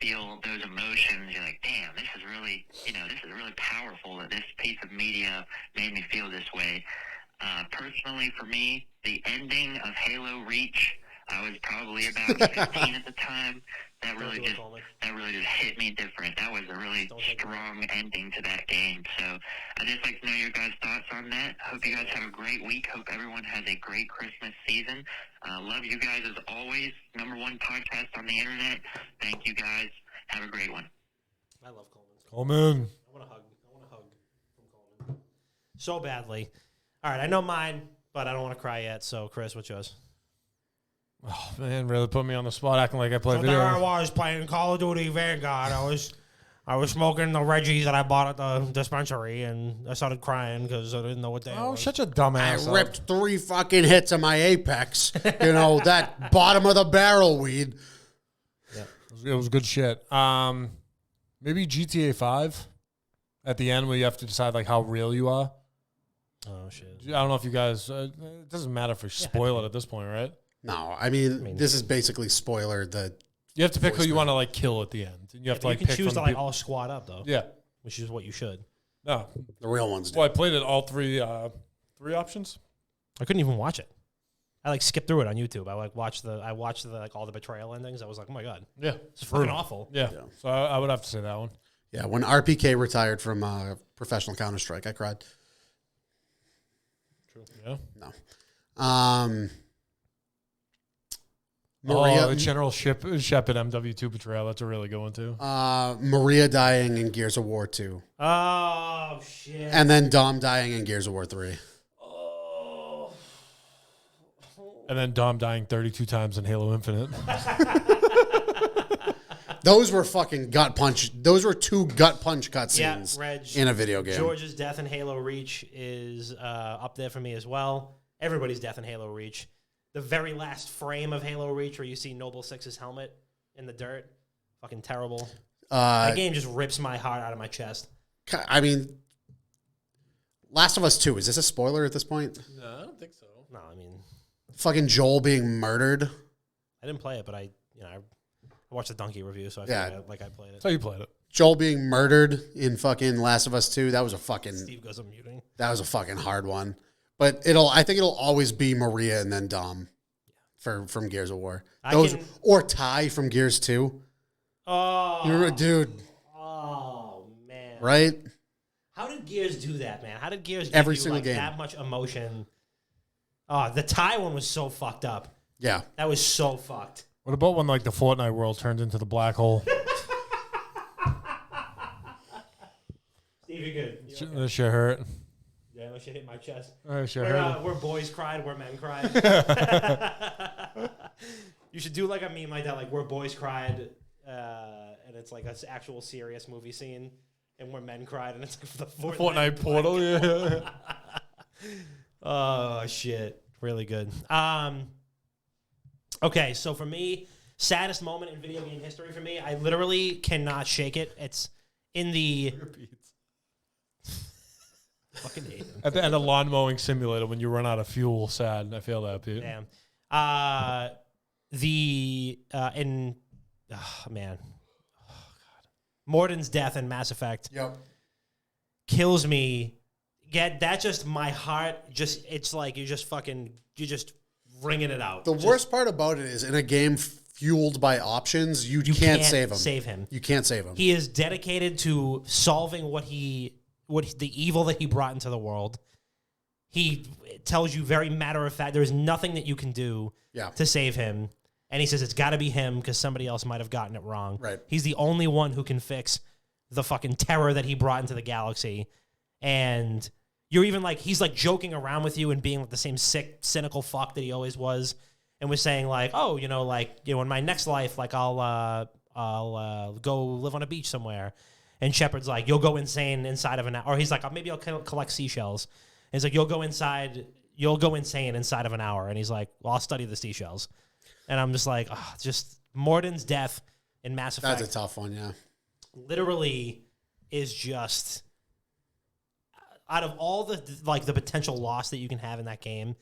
feel those emotions. You're like, damn, this is really powerful that this piece of media made me feel this way. Personally, for me, the ending of Halo Reach, I was probably about 15 at the time. That really just hit me different. That was a really strong ending to that game. So I'd just like to know your guys' thoughts on that. Hope you guys have a great week. Hope everyone has a great Christmas season. Love you guys as always. #1 podcast on the internet. Thank you guys. Have a great one.
I love Coleman.
Coleman.
I want a hug from Coleman. So badly. All right, I know mine, but I don't want to cry yet. So, Chris, what's yours?
Oh, man, really put me on the spot acting like I play video.
There I was playing Call of Duty Vanguard. I was smoking the Reggies that I bought at the dispensary, and I started crying because I didn't know what they were.
Oh, such a dumbass.
I ripped 3 fucking hits of my Apex. That bottom of the barrel weed.
Yeah, it was good shit. Maybe GTA 5 at the end where you have to decide like how real you are.
Oh, shit.
I don't know if you guys, it doesn't matter if we spoil it at this point, right?
No, I mean this is basically spoiler.
You have to pick who you want to like kill at the end. And you have to like
you can
pick
choose
from
to
the
all squad up though.
Yeah.
Which is what you should.
No.
The real ones do.
Well, I played it all three options.
I couldn't even watch it. I like skipped through it on YouTube. I watched the all the betrayal endings. I was like, oh my god.
Yeah.
It's fucking awful.
Yeah. So I would have to say that one.
Yeah, when RPK retired from professional Counter-Strike, I cried.
True. Yeah.
No. Maria,
the General Shep at MW2 betrayal. That's a really good one too.
Maria dying in Gears of War 2.
Oh shit.
And then Dom dying in Gears of War 3.
Oh.
And then Dom dying 32 times in Halo Infinite.
Those were fucking gut punch. Those were 2 gut punch cutscenes in a video game.
George's death in Halo Reach is up there for me as well. Everybody's death in Halo Reach. The very last frame of Halo Reach where you see Noble Six's helmet in the dirt. Fucking terrible. That game just rips my heart out of my chest.
I mean, Last of Us 2, is this a spoiler at this point?
No, I don't think so.
No, I mean...
Fucking Joel being murdered.
I didn't play it, but I watched the Donkey review, so I feel like I played it.
So you played it.
Joel being murdered in fucking Last of Us 2, that was a fucking...
Steve goes on muting.
That was a fucking hard one. But I think it'll always be Maria and then Dom from Gears of War. Or Ty from Gears 2.
Oh.
Dude.
Oh, man.
Right?
How did Gears do that, man? How did Gears give
Every
you
single game.
that much emotion? Oh, the Ty one was so fucked up.
Yeah.
That was so fucked.
What about when like the Fortnite world turned into the black hole?
Steve, you're good.
This shit hurt.
Yeah, that shit hit my chest.
Oh, sure.
Where boys cried, where men cried. You should do like a meme like that, like where boys cried, and it's like an actual serious movie scene, and where men cried, and it's like the
Fortnite portal, yeah.
Oh shit, really good. Okay, so for me, saddest moment in video game history for me, I literally cannot shake it. It's in the fucking hate him.
At the end of Lawn Mowing Simulator, when you run out of fuel, sad. I feel that, Pete.
Damn. Man. Oh, God. Morden's death in Mass Effect kills me. That just, my heart, it's like you're just wringing it out.
The worst part about it is in a game fueled by options, you can't save him. You can't save him.
He is dedicated to solving what the evil that he brought into the world. He tells you very matter of fact, there's nothing that you can do to save him. And he says it's got to be him because somebody else might have gotten it wrong.
Right.
He's the only one who can fix the fucking terror that he brought into the galaxy. And you're even like, he's like joking around with you and being like the same sick, cynical fuck that he always was. And was saying like, oh, in my next life, like I'll go live on a beach somewhere. And Shepard's like, you'll go insane inside of an hour. Or he's like, maybe I'll collect seashells. And he's like, you'll go insane inside of an hour. And he's like, well, I'll study the seashells. And I'm just like, just Morden's death in Mass Effect.
That's a tough one, yeah.
Literally is just, out of all the potential loss that you can have in that game,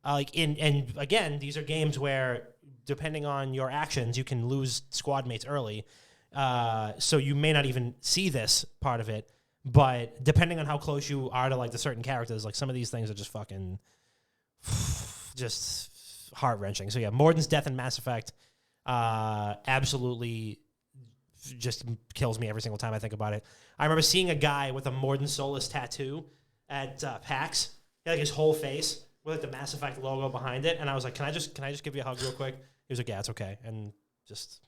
and again, these are games where, depending on your actions, you can lose squad mates early. So you may not even see this part of it, but depending on how close you are to like the certain characters, like some of these things are just fucking just heart-wrenching. So yeah, Morden's death in Mass Effect absolutely just kills me every single time I think about it. I remember seeing a guy with a Morden Solus tattoo at PAX. He had like his whole face with like the Mass Effect logo behind it, and I was like, "Can I just give you a hug real quick?" He was like, "Yeah, it's okay," and just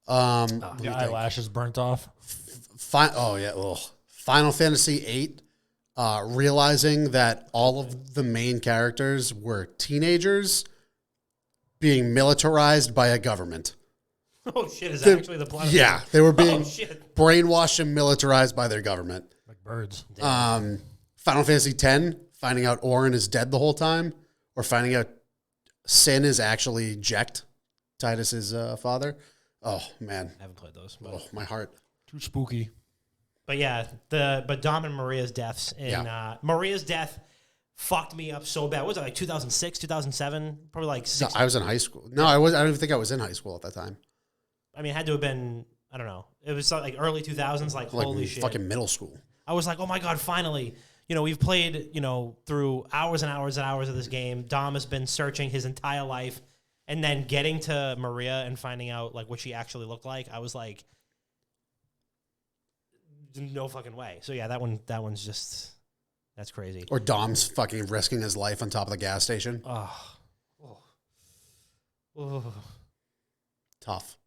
The eyelashes burnt off.
Final Fantasy VIII, realizing that all of the main characters were teenagers being militarized by a government.
Oh shit! Is that actually the plot?
Yeah, they were being brainwashed and militarized by their government.
Like birds.
Final Fantasy X, finding out Auron is dead the whole time, or finding out Sin is actually Jecht, Titus's father. Oh man,
I haven't played those.
Oh, my heart.
Too spooky.
But yeah, Dom and Maria's deaths Maria's death fucked me up so bad. What was it, like 2006, 2007? Probably like 6.
No, I was in high school. No, I don't even think I was in high school at that time.
I mean, it had to have been, I don't know. It was like early 2000s, like holy shit.
Fucking middle school.
I was like, oh my God, finally. We've played, through hours and hours and hours of this game. Dom has been searching his entire life. And then getting to Maria and finding out like what she actually looked like, I was like, no fucking way. So yeah, that one's just, that's crazy.
Or Dom's fucking risking his life on top of the gas station. Tough.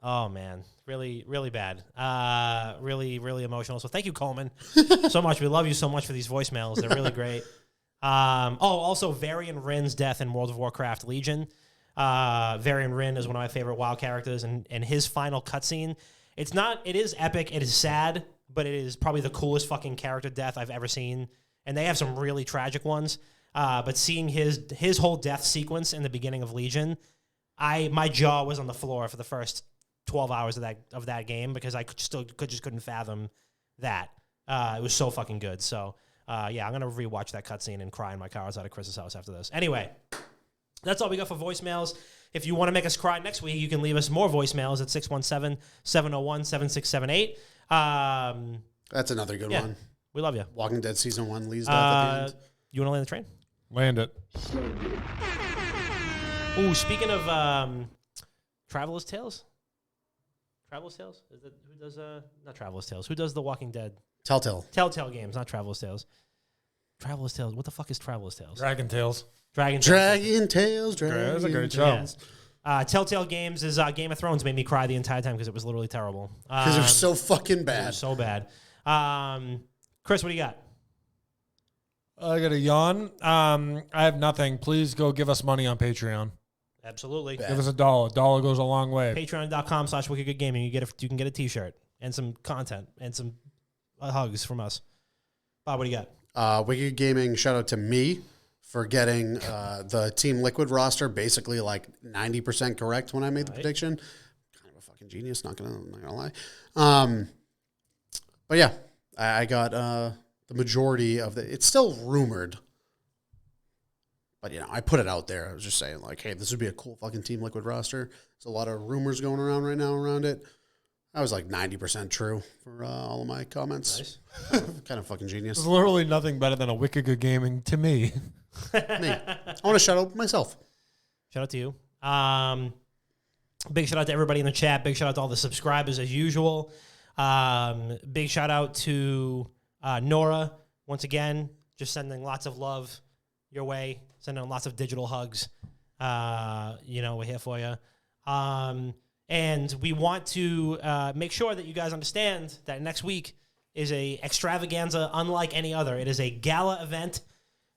Oh man, really, really bad. Really, really emotional. So thank you, Coleman, so much. We love you so much for these voicemails. They're really great. Also Varian Rin's death in World of Warcraft Legion. Varian Rin is one of my favorite WoW characters, and his final cutscene. It is epic. It is sad, but it is probably the coolest fucking character death I've ever seen. And they have some really tragic ones. But seeing his whole death sequence in the beginning of Legion, my jaw was on the floor for the first 12 hours of that game because I just couldn't fathom that. It was so fucking good. So yeah, I'm gonna rewatch that cutscene and cry in my car outside of Chris's house after this. Anyway, that's all we got for voicemails. If you want to make us cry next week, you can leave us more voicemails at 617-701-7678.
That's another good one.
We love you.
Walking Dead Season 1 leaves death at the end.
You want to land the train?
Land it.
Ooh, speaking of Traveler's Tales? Traveler's Tales? Who does not Traveler's Tales? Who does the Walking Dead? Telltale Games, not Traveler's Tales. Traveler's Tales. What the fuck is Traveler's Tales?
Dragon Tales.
Dragon Tales.
That's a great show.
Yeah. Telltale Games is Game of Thrones made me cry the entire time because it was literally terrible.
Because they're so fucking bad.
So bad. Chris, what do you got?
I got a yawn. I have nothing. Please go give us money on Patreon.
Absolutely.
Give us $1. $1 goes a long way.
Patreon.com/WickedGoodGaming. You can get a T-shirt and some content and some hugs from us. Bob, what do you got?
Wicked Gaming, shout out to me for getting the Team Liquid roster basically like 90% correct when I made the prediction. Kind of a fucking genius, not gonna lie. But yeah, I got the majority of it's still rumored. But, I put it out there. I was just saying, like, hey, this would be a cool fucking Team Liquid roster. There's a lot of rumors going around right now around it. I was like 90% true for all of my comments. Nice. Kind of fucking genius.
There's literally nothing better than a Wicked Good Gaming to me.
Me. I want to shout out myself.
Shout out to you. Big shout out to everybody in the chat. Big shout out to all the subscribers as usual. Big shout out to Nora, once again, just sending lots of love your way, sending lots of digital hugs. We're here for you. And we want to make sure that you guys understand that next week is a extravaganza unlike any other. It is a gala event.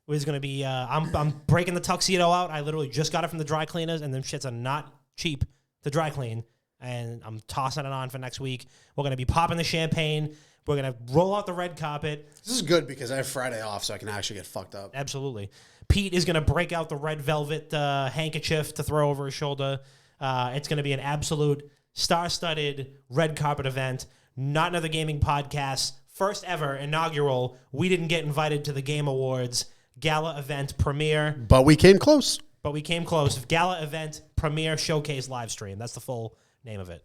It's going to be, I'm breaking the tuxedo out. I literally just got it from the dry cleaners, and them shits are not cheap to dry clean. And I'm tossing it on for next week. We're going to be popping the champagne. We're going to roll out the red carpet.
This is good because I have Friday off, so I can actually get fucked up.
Absolutely. Pete is going to break out the red velvet handkerchief to throw over his shoulder. It's going to be an absolute star-studded red carpet event. Not Another Gaming Podcast. First ever inaugural. We didn't get invited to the Game Awards gala event premiere.
But we came close.
Gala event premiere showcase live stream. That's the full name of it.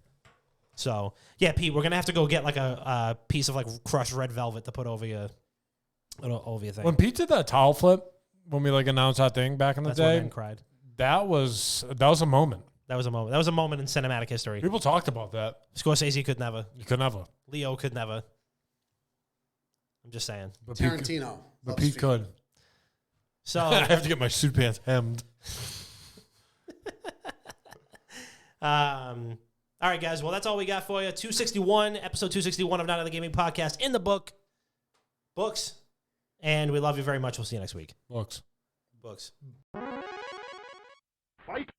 So, yeah, Pete, we're going to have to go get like a piece of like crushed red velvet to put over your thing.
When Pete did that towel flip, when we like announced our thing back in the
That's
day,
when Ben cried.
that was a moment.
That was a moment. That was a moment in cinematic history.
People talked about that.
Scorsese could never.
You could never.
Leo could never. I'm just saying.
But
Tarantino.
Pete could.
So
I have to get my suit pants hemmed.
All right, guys. Well, that's all we got for you. Episode 261 of Not Another Gaming Podcast in the books. And we love you very much. We'll see you next week.
Books.
Books.
Fight.